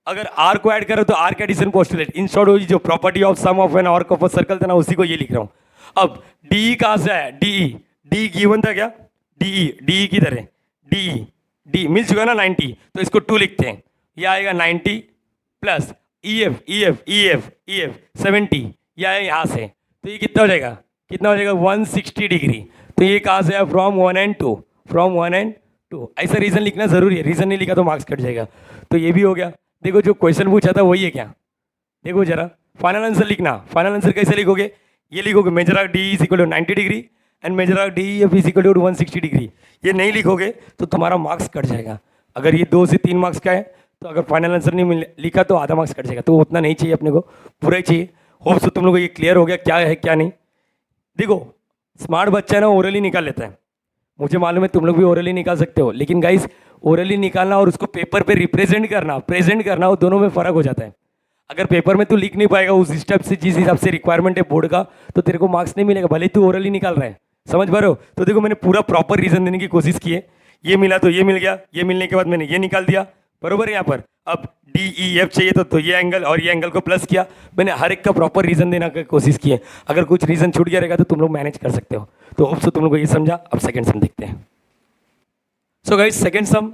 अगर आर को ऐड करो तो arc addition postulate. In short वो जो property of sum of an arc of a circle था ना, उसी को ये लिख रहा हूँ। अब DE कहाँ से आया, DE गिवन था क्या, DE किधर है, DE मिल चुका ना 90, तो इसको 2 लिखते हैं, ये आएगा 90 प्लस EF 70, यह है यहाँ से, तो ये कितना हो जाएगा 160 डिग्री। तो ये कहाँ से आया फ्रॉम 1 एंड 2, ऐसा रीज़न लिखना जरूरी है, रीज़न नहीं लिखा तो मार्क्स कट जाएगा। तो ये भी हो गया। देखो जो क्वेश्चन पूछा था वही है क्या, देखो जरा फाइनल आंसर लिखना। फाइनल आंसर कैसे लिखोगे, ये लिखोगे measure arc DE is equal to 90 degree and measure arc DEF is equal to 160 degree. ये नहीं लिखोगे तो तुम्हारा मार्क्स कट जाएगा। अगर ये 2 से 3 मार्क्स का है तो अगर फाइनल आंसर नहीं लिखा तो आधा मार्क्स कट जाएगा, तो उतना नहीं चाहिए अपने को, पूरा ही चाहिए। होप सो तुम लोग को ये क्लियर हो गया क्या है क्या नहीं। देखो स्मार्ट बच्चा है ना ओरली निकाल लेता है, मुझे मालूम है तुम लोग भी ओरली निकाल सकते हो, लेकिन गाइस ओरली निकालना और उसको पेपर पे रिप्रेजेंट करना प्रेजेंट करना वो दोनों में फ़र्क हो जाता है। अगर पेपर में तू लिख नहीं पाएगा उस स्टेप से जिस हिसाब से रिक्वायरमेंट है बोर्ड का, तो तेरे को मार्क्स नहीं मिलेगा, भले तू ओरली निकाल रहा है, समझ पा रहे हो। तो देखो मैंने पूरा प्रॉपर रीज़न देने की कोशिश की है, ये मिला तो ये मिल गया, ये मिलने के बाद मैंने ये निकाल दिया, बरोबर है यहाँ पर। अब डी ई एफ चाहिए तो ये एंगल और ये एंगल को प्लस किया। मैंने हर एक का प्रॉपर रीजन देने की कोशिश की है। अगर कुछ रीजन छूट गया रहेगा तो तुम लोग मैनेज कर सकते हो। तो होप सो तुम लोग को ये समझा। अब सेकंड सम देखते हैं। सो गाइस सेकंड सम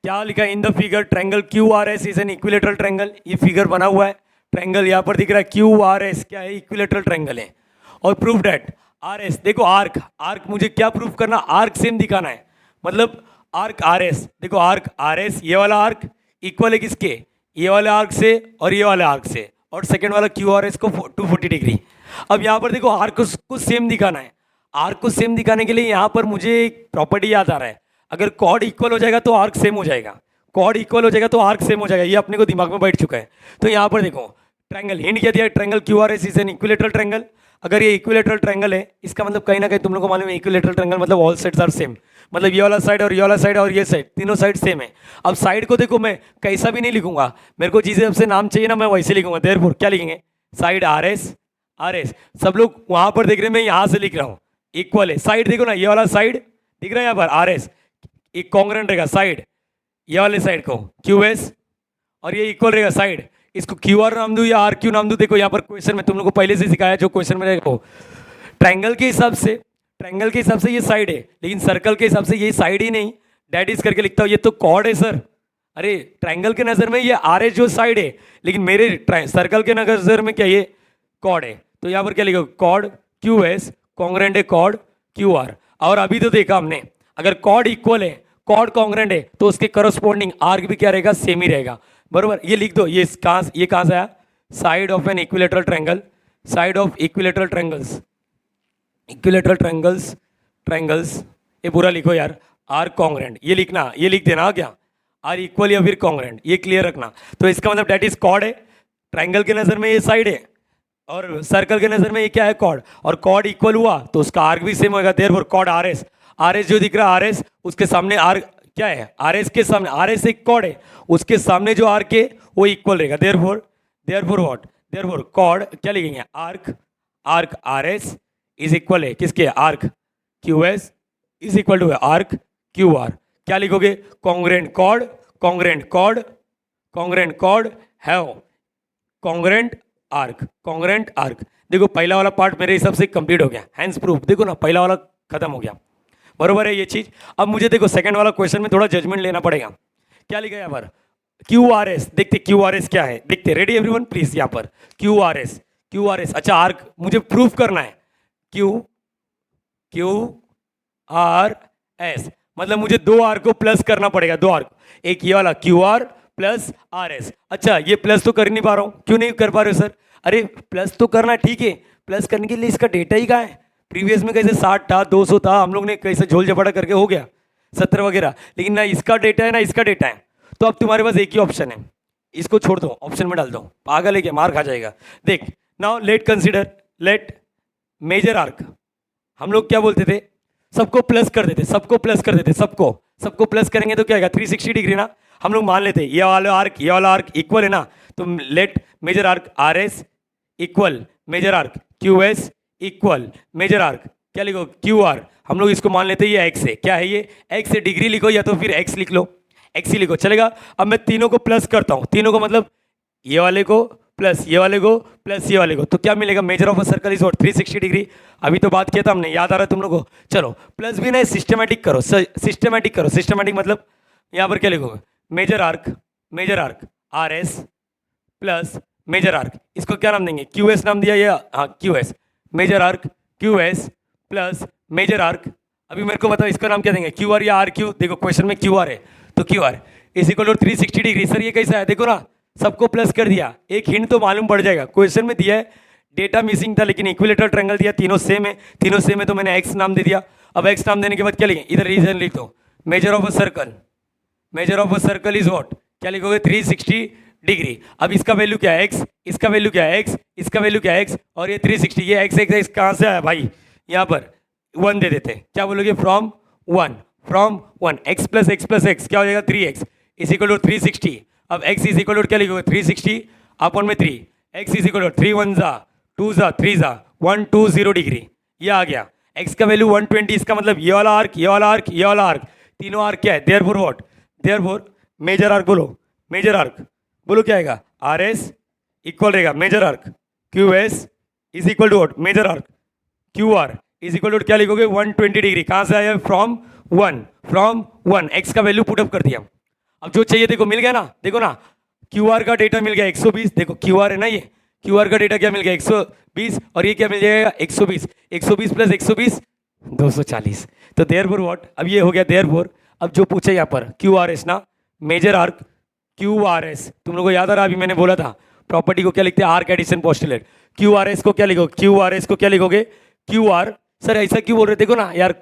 क्या लिखा है in the figure, triangle Q R S is an equilateral triangle. ये फिगर बना हुआ है, ट्रायंगल यहाँ पर दिख रहा है क्यू आर एस क्या है, इक्विलेटरल ट्रायंगल है। और प्रूव डेट आर एस, देखो आर्क, आर्क मुझे क्या प्रूव करना, आर्क सेम दिखाना है। मतलब आर्क आर एस, देखो आर्क आर एस, ये वाला आर्क इक्वल है किसके, ये वाले आर्क से और ये वाले आर्क से, और सेकंड वाला क्यू आर एस को 240 डिग्री। अब यहाँ पर देखो आर्क को सेम दिखाना है। आर्क को सेम दिखाने के लिए यहाँ पर मुझे एक प्रॉपर्टी याद आ रहा है, अगर कॉर्ड इक्वल हो जाएगा तो आर्क सेम हो जाएगा, कॉर्ड इक्वल हो जाएगा तो आर्क सेम हो जाएगा। ये अपने को दिमाग में बैठ चुका है। तो यहाँ पर देखो ट्रायंगल हिंट क्या दिया, triangle Q R S is an equilateral triangle. अगर ये इक्विलेटरल ट्रायंगल है, इसका मतलब कहीं ना कहीं तुम लोग को मालूम है इक्विलेटरल ट्रायंगल मतलब ऑल साइड्स आर सेम, मतलब ये वाला साइड और ये वाला साइड और ये साइड तीनों साइड सेम है। अब साइड को देखो मैं कैसा भी नहीं लिखूंगा, मेरे को जिस से नाम चाहिए ना मैं वैसे लिखूंगा। देयरफॉर क्या लिखेंगे, side are S, R S. सब लोग वहां पर देख रहे हैं, मैं यहाँ से लिख रहा हूँ इक्वल है। साइड देखो ना, ये वाला साइड दिख रहा है यहाँ पर आर एस, एक कॉन्ग्रेंट रहेगा साइड, ये वाले साइड को क्यू एस, और ये इक्वल रहेगा साइड। इसको क्यू आर नाम दूं या आर क्यू नाम दूं, देखो यहाँ पर क्वेश्चन में तुम लोग को पहले से सिखाया, जो क्वेश्चन में देखो ट्रायंगल के हिसाब से, ट्रायंगल के हिसाब से ये साइड है, लेकिन सर्कल के हिसाब से ये साइड ही नहीं, डैट इज करके लिखता हूँ, ये तो कॉर्ड है सर। अरे ट्रायंगल के नज़र में ये आर एस जो साइड है, लेकिन मेरे सर्कल के नज़र में क्या ये कॉर्ड है। तो यहाँ पर क्या लिखा, कॉर्ड क्यू एस कॉन्ग्रेंट है कॉर्ड क्यू आर। और अभी तो देखा हमने, अगर कॉर्ड इक्वल है, कॉर्ड कॉन्ग्रेंट है, तो उसके करस्पॉन्डिंग आर्क भी क्या रहेगा, सेम ही रहेगा। बरोबर, ये लिख दो। ये कहाँ से आया, side of an equilateral triangle, side of equilateral triangles, equilateral triangles, triangles ये पूरा लिखो यार, आर कॉन्ग्रेंट, ये लिखना, ये लिख देना क्या, आर इक्वल या फिर कॉन्ग्रेंट, ये क्लियर रखना। तो इसका मतलब डेट इज कॉर्ड है, ट्रायंगल के नज़र में ये साइड है और सर्कल के नज़र में ये क्या है, कॉर्ड। और कॉर्ड इक्वल हुआ तो उसका आर्क भी सेम होगा। Therefore chord R S, R S जो दिख रहा है आर एस, उसके सामने आर क्या है, आर एस के सामने, आर एस एक कॉर्ड है, उसके सामने जो आर्क है वो इक्वल रहेगा। देयरफॉर व्हाट, देयरफॉर कॉर्ड क्या लिखेंगे, arc, arc R S is equal है किसके, arc Q S is equal to arc Q R. क्या लिखोगे, congruent chord, congruent chord, congruent chord have congruent arc, congruent arc. देखो पहला वाला पार्ट मेरे हिसाब से कंप्लीट हो गया, हैंड्स प्रूफ। देखो ना पहला वाला खत्म हो गया, बरोबर है ये चीज। अब मुझे देखो सेकंड वाला क्वेश्चन में थोड़ा जजमेंट लेना पड़ेगा। क्या लिखा है यहाँ पर, क्यू आर एस, देखते क्यू आर एस क्या है, देखते। रेडी एवरीवन प्लीज, यहाँ पर Q R S, Q R S, अच्छा आर्क मुझे प्रूफ करना है, क्यू क्यू आर एस, मतलब मुझे दो आर को प्लस करना पड़ेगा, दो आर, एक ये वाला Q R plus R S. अच्छा ये प्लस तो कर नहीं पा रहा हूँ, क्यों नहीं कर पा रहे हो सर, अरे प्लस तो करना ठीक है, प्लस करने के लिए इसका डेटा ही कहाँ है। प्रीवियस में कैसे 60 था 200 था, हम लोग ने कैसे झोल झपड़ा करके हो गया 70 वगैरह, लेकिन ना इसका डेटा है ना इसका डेटा है। तो अब तुम्हारे पास एक ही ऑप्शन है, इसको छोड़ दो, ऑप्शन में डाल दो, पागल है क्या, मार खा जाएगा। देख now let consider, let measure arc, हम लोग क्या बोलते थे, सबको प्लस कर देते, सबको प्लस कर देते, सबको प्लस करेंगे तो क्या आएगा 360 डिग्री ना। हम लोग मान लेते ये वाला आर्क इक्वल है ना, तो let measure arc R S equal measure arc Q S equal measure arc, क्या लिखो क्यू आर, हम लोग इसको मान लेते हैं ये एक्स है, क्या है ये एक्स है, डिग्री लिखो या तो फिर एक्स लिख लो, एक्स ही लिखो चलेगा। अब मैं तीनों को प्लस करता हूँ, तीनों को मतलब ये वाले को प्लस ये वाले को प्लस ये वाले को, तो क्या मिलेगा, major of a circle is what 360 degree. अभी तो बात किया था हमने, याद आ रहा है तुम लोगों को। चलो प्लस भी ना सिस्टमेटिक करो, सिस्टमेटिक करो, सिस्टमेटिक मतलब यहाँ पर क्या लिखोगे, measure arc R S plus major arc, इसको क्या नाम देंगे, क्यू एस नाम दिया या, हाँ Q S, measure arc Q S plus major arc. अभी मेरे को बताओ इसका नाम क्या देंगे, क्यू आर या आर क्यू। देखो क्वेश्चन में क्यू आर है तो Q R is equal to 360 degree. Sir ये कैसा है, देखो ना सबको प्लस कर दिया, एक हिंट तो मालूम पड़ जाएगा, क्वेश्चन में दिया है, डेटा मिसिंग था लेकिन इक्विलेटरल ट्रायंगल दिया, तीनों सेम है, तीनों सेम है तो मैंने एक्स नाम दे दिया। अब एक्स नाम देने के बाद क्या लिखें, इधर रीजन लिख दो, major of a circle, major of a circle is what, क्या लिखोगे 360 डिग्री। अब इसका वैल्यू क्या है एक्स, इसका वैल्यू क्या है एक्स, इसका वैल्यू क्या है एक्स, और ये 360, ये एक्स एक्स कहाँ से आया भाई, यहाँ पर 1 दे देते हैं, क्या बोलोगे फ्रॉम 1 एक्स प्लस एक्स क्या हो जाएगा 3x इज इक्वल टू 360। अब x इज इक्वल टू क्या लिखोगे 360 अपॉन में 3, x इज इक्वल टू 3 1 जा 2 जा 3 जा 120 डिग्री, ये आ गया। x का वैल्यू 120, इसका मतलब ये वाला आर्क, ये वाला आर्क, ये वाला आर्क, तीनों आर्क क्या है, therefore what, therefore measure arc बोलो, मेजर आर्क बोलो क्या आएगा, आर एस इक्वल रहेगा measure arc Q S is equal to what, major arc Q R is equal to क्या लिखोगे 120 डिग्री, कहाँ से आया, फ्रॉम वन, एक्स का वैल्यू पुटअप कर दिया। अब जो चाहिए देखो मिल गया ना, देखो ना क्यू आर का डेटा मिल गया 120, देखो क्यू आर है ना, ये क्यू आर का डेटा क्या मिल गया 120, और ये क्या मिल जाएगा 120, 120 प्लस 120 240। तो देयरफॉर व्हाट, अब ये हो गया देयरफॉर। अब जो पूछे यहाँ पर क्यू आर एस ना, major arc Q R S, तुम लोगों को याद आ रहा, अभी मैंने बोला था प्रॉपर्टी को क्या लिखते हैं, arc addition postulate. Q R S को क्या लिखोगे, क्यू आर एस को क्या लिखोगे, क्यू आर, सर ऐसा क्यों बोल रहे, देखो ना यार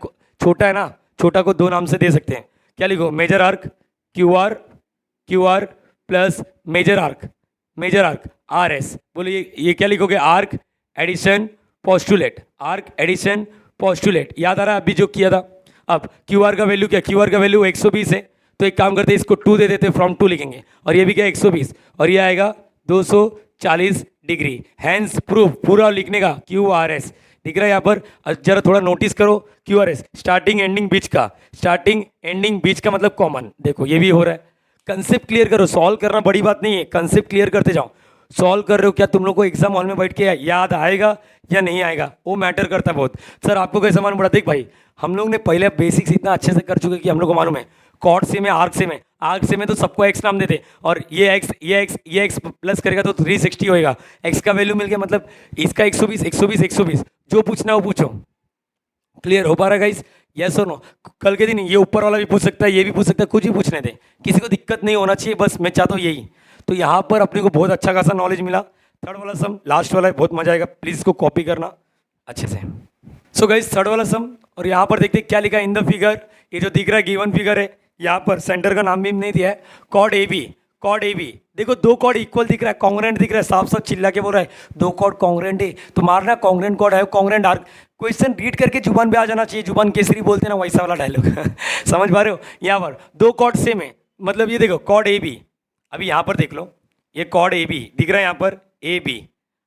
छोटा है ना, छोटा को दो नाम से दे सकते हैं, क्या लिखो measure arc Q R plus major arc R S, बोलो ये क्या लिखोगे, arc addition postulate, arc addition postulate. याद आ रहा है अभी जो किया था। अब क्यू आर का वैल्यू क्या, क्यू आर का वैल्यू 120 है, तो एक काम करते हैं इसको 2 दे देते, फ्रॉम 2 लिखेंगे, और ये भी क्या 120, और ये आएगा 240 डिग्री। हैंस प्रूफ पूरा लिखने का क्यू आर एस दिख रहा है यहाँ पर। जरा थोड़ा नोटिस करो, Q R S starting ending बीच का, स्टार्टिंग एंडिंग बीच का मतलब कॉमन, देखो ये भी हो रहा है। कंसेप्ट क्लियर करो, सॉल्व करना बड़ी बात नहीं है, कंसेप्ट क्लियर करते जाओ। सॉल्व कर रहे हो, क्या तुम लोग को एग्जाम हॉल में बैठ के याद आएगा या नहीं आएगा, वो मैटर करता है बहुत। सर आपको कैसा मालूम पड़ा, देख भाई हम लोग ने पहले बेसिक्स इतना अच्छे से कर चुके कि हम लोग को मालूम है कॉर्ड सेम है, आर्क सेम है, आर्क सेम है तो सबको एक्स नाम देते, और ये एक्स प्लस करेगा तो 360 होएगा, एक्स का वैल्यू मिल गया, मतलब इसका 120 जो पूछना हो पूछो। क्लियर हो पा रहा है गाइस, यस और नो। कल के दिन ये ऊपर वाला भी पूछ सकता है, ये भी पूछ सकता है, कुछ भी पूछने दे, किसी को दिक्कत नहीं होना चाहिए, बस मैं चाहता हूँ यही। तो यहाँ पर अपने को बहुत अच्छा खासा नॉलेज मिला। थर्ड वाला सम लास्ट वाला है, बहुत मजा आएगा, प्लीज इसको कॉपी करना अच्छे से। सो गाइस थर्ड वाला सम, और यहाँ पर देखते क्या लिखा है इन द फिगर, ये जो दिख रहा है गिवन फिगर है, यहाँ पर सेंटर का नाम भी नहीं दिया है, कॉर्ड ए बी, देखो दो कॉर्ड इक्वल दिख रहा है, कॉन्ग्रेंट दिख रहा है, साफ साफ चिल्ला के बोल रहा है दो कॉर्ड कॉन्ग्रेंट है, तो मारना कॉन्ग्रेंट कॉर्ड है, कॉन्ग्रेंट आर्क। क्वेश्चन रीड करके जुबान पे आ जाना चाहिए, जुबान केसरी बोलते हैं ना, वैसा वाला डायलॉग समझ पा रहे हो। यहाँ पर दो कॉर्ड सेम है, मतलब ये देखो कॉर्ड ए बी, अभी यहाँ पर देख लो, ये कॉर्ड ए बी दिख रहा है यहाँ पर ए बी,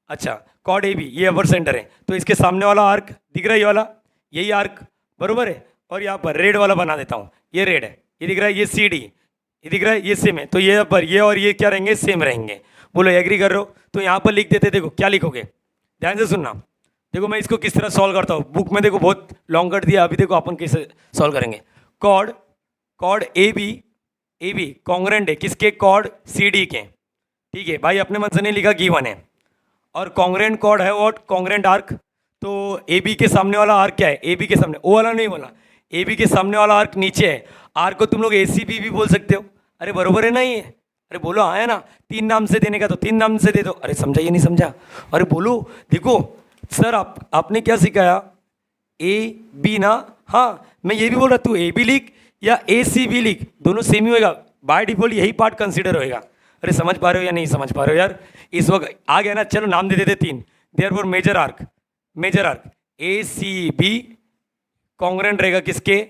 अच्छा कॉर्ड ए बी ये अपर सेंटर है, तो इसके सामने वाला आर्क दिख रहा है, ये वाला यही आर्क बरोबर है, और यहाँ पर रेड वाला बना देता हूँ, ये रेड है, ये दिख रहा है, ये सी डी ये दिख रहा है, ये सेम है, तो ये पर ये और ये क्या रहेंगे, सेम रहेंगे। बोलो एग्री कर रहे हो, तो यहाँ पर लिख देते, देखो क्या लिखोगे, ध्यान से सुनना। देखो मैं इसको किस तरह सॉल्व करता हूँ, बुक में देखो बहुत लॉन्ग कट दिया, अभी देखो अपन कैसे सॉल्व करेंगे। कॉर्ड ए बी कॉन्ग्रेंट है किसके, कॉर्ड सी डी के, ठीक है भाई, अपने मन से नहीं लिखा, गिवन है, और कॉन्ग्रेंट कॉर्ड है और कॉन्ग्रेंट आर्क, तो ए बी के सामने वाला आर्क क्या है, ए बी के सामने, ओ वाला नहीं बोला, ए बी के सामने वाला आर्क नीचे है, आर्क को तुम लोग ए सी बी भी बोल सकते हो। अरे बरोबर है ना ये, अरे बोलो आया ना, 3 नाम से देने का तो 3 नाम से दे दो, अरे समझा ये नहीं समझा, अरे बोलो। देखो सर आपने क्या सिखाया, ए बी ना, हाँ मैं ये भी बोल रहा, तू ए बी लिख या ए सी बी लिख, दोनों सेम ही होएगा, बाय डिफॉल्ट यही पार्ट कंसिडर होएगा। अरे समझ पा रहे हो या नहीं समझ पा रहे हो यार, इस वक्त आ गया ना, चलो नाम दे देते 3, therefore measure arc A C B congruent रहेगा किसके,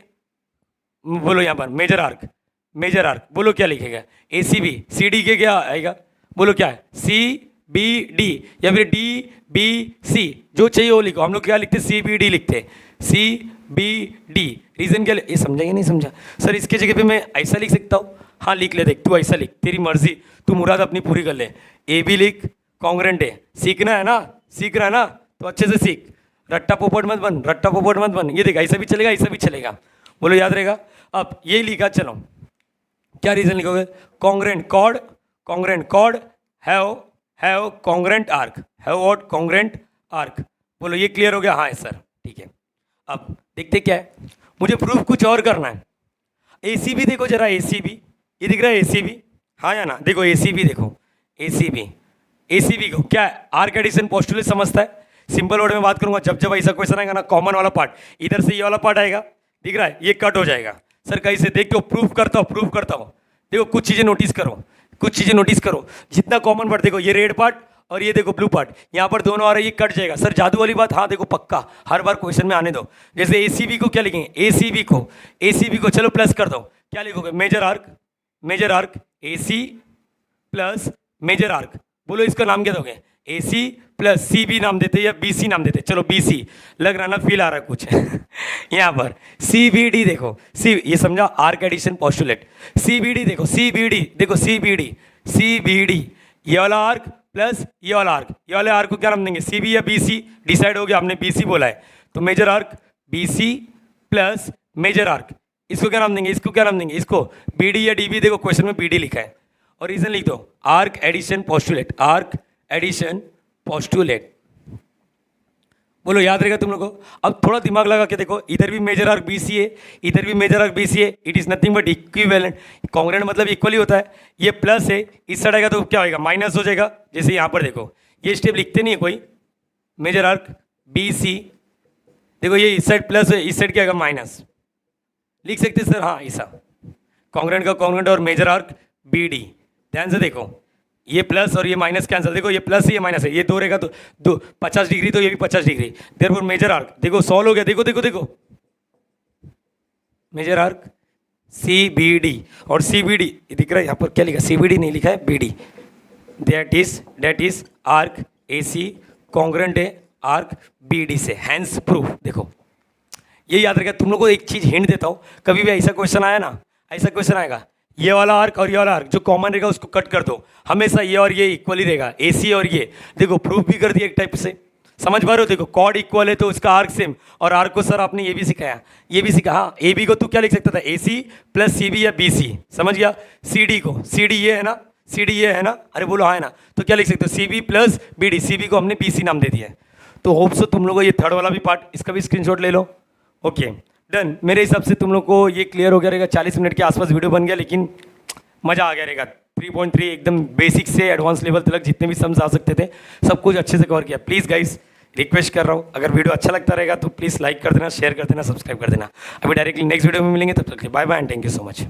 बोलो यहाँ पर मेजर आर्क, बोलो क्या लिखेगा, ए सी बी, सी डी के क्या आएगा, बोलो क्या है, सी बी डी या फिर डी बी सी, जो चाहिए वो लिखो। हम लोग क्या लिखते, सी बी डी लिखते, सी बी डी, रीजन क्या, ये समझा या नहीं समझा। सर इसके जगह पे मैं ऐसा लिख सकता हूँ, हाँ लिख ले, देख तू ऐसा लिख, तेरी मर्जी, तू मुराद अपनी पूरी कर ले। ए बी लिख, कॉन्ग्रेंट है, सीखना है ना, सीख रहा है ना, तो अच्छे से सीख, रट्टा पोपट मत बन, ये देख ऐसा भी चलेगा, बोलो याद रहेगा। अब ये लिखा, चलो क्या रीजन लिखोगे, congruent chord have congruent arc, have what, congruent arc, बोलो ये क्लियर हो गया, हाँ है सर, ठीक है। अब देखते क्या है, मुझे प्रूफ कुछ और करना है। ए सी बी देखो जरा, ए सी बी ये दिख रहा है, ए सी बी, हाँ या ना, देखो ए सी बी देखो, ए सी बी को क्या है, आर्क एडिशन पोस्टुलेट समझता है। सिंपल वर्ड में बात करूंगा, जब ऐसा क्वेश्चन आएगा ना, कॉमन वाला पार्ट इधर से ये वाला पार्ट आएगा, दिख रहा है, ये कट हो जाएगा। सर कैसे, देखो प्रूफ करता हूँ, देखो कुछ चीज़ें नोटिस करो, जितना कॉमन पार्ट देखो, ये रेड पार्ट और ये देखो ब्लू पार्ट, यहाँ पर दोनों आ रहा है, ये कट जाएगा। सर जादू वाली बात, हाँ देखो पक्का हर बार क्वेश्चन में आने दो। जैसे ए सी बी को क्या लिखेंगे, ए सी बी को चलो प्लस कर दो, क्या लिखोगे, measure arc A C plus major arc, बोलो इसका नाम क्या दोगे, ए सी प्लस सी बी नाम देते या बी सी नाम देते, चलो बी सी लग रहा ना, फील आ रहा कुछ यहाँ पर सी बी डी देखो, सी ये समझा arc addition postulate, C B D देखो, सी बी डी देखो, C B D, C B D, ये वाला आर्क प्लस ये वाला आर्क, ये वाले आर्क को क्या नाम देंगे, सी बी या बी सी, डिसाइड हो गया, हमने बी सी बोला है, तो measure arc B C plus major arc, इसको क्या नाम देंगे, इसको क्या नाम देंगे, इसको बी डी या डी बी, देखो क्वेश्चन में बी डी लिखा है, और रीजन लिख दो arc addition postulate, arc addition postulate, बोलो याद रहेगा तुम लोगों को। अब थोड़ा दिमाग लगा के देखो, इधर भी मेजर आर्क बी सी है, इधर भी मेजर आर्क बी सी है, it is nothing but equivalent, congruent मतलब इक्वली होता है, ये प्लस है, इस साइड आएगा तो क्या होएगा, माइनस हो जाएगा, जैसे यहाँ पर देखो, ये स्टेप लिखते नहीं है कोई, मेजर आर्क बी सी, देखो ये इस साइड प्लस है, इस साइड क्या आएगा माइनस, लिख सकते सर, हाँ ऐसा, कॉन्ग्रुएंट का कॉन्ग्रुएंट और मेजर आर्क बी डी, ध्यान से देखो, ये प्लस और ये माइनस कैंसिल, देखो ये प्लस है ये माइनस है, ये दो रहेगा तो दो 50 डिग्री, तो ये भी 50 डिग्री, देयरफॉर मेजर आर्क देखो सॉल्व हो गया, देखो देखो देखो, measure arc C B D, और सी बी डी दिख रहा है यहाँ पर, क्या लिखा, सी बी डी नहीं लिखा है, B D, that is arc A C congruent है आर्क बी डी से, हैंस प्रूफ। देखो ये याद रखेगा, तुम लोग को एक चीज हिंट देता हूँ, कभी भी ऐसा क्वेश्चन आया ना, ऐसा क्वेश्चन आएगा, ये वाला आर्क और ये वाला आर्क जो कॉमन रहेगा उसको कट कर दो, हमेशा ये और ये इक्वली रहेगा, ए सी और ये, देखो प्रूफ भी कर दिया एक टाइप से, समझ पा रहे हो, देखो कॉर्ड इक्वल है तो उसका आर्क सेम, और आर्क को सर आपने ये भी सिखाया, ये भी सिखा, हाँ ए बी को तू क्या लिख सकता था, ए सी प्लस सी बी या बी सी, समझ गया, सी डी को, सी डी ये है ना, सी डी ये है ना, अरे बोलो हाँ है ना, तो क्या लिख सकते हो, C B plus B D, C B को हमने बी सी नाम दे दिया है, तो होप सो तुम लोगों को ये थर्ड वाला भी पार्ट, इसका भी स्क्रीनशॉट ले लो, ओके डन। मेरे हिसाब से तुम लोग को ये क्लियर हो गया रहेगा, 40 मिनट के आसपास वीडियो बन गया, लेकिन मज़ा आ गया रहेगा, 3.3 एकदम बेसिक से एडवांस लेवल तक जितने भी सम्स आ सकते थे सब कुछ अच्छे से कवर किया। प्लीज़ गाइस रिक्वेस्ट कर रहा हूँ, अगर वीडियो अच्छा लगता रहेगा तो प्लीज़ लाइक कर देना, शेयर कर देना, सब्सक्राइब कर देना। अभी डायरेक्टली नेक्स्ट वीडियो में मिलेंगे, तब तक bye bye and thank you so much.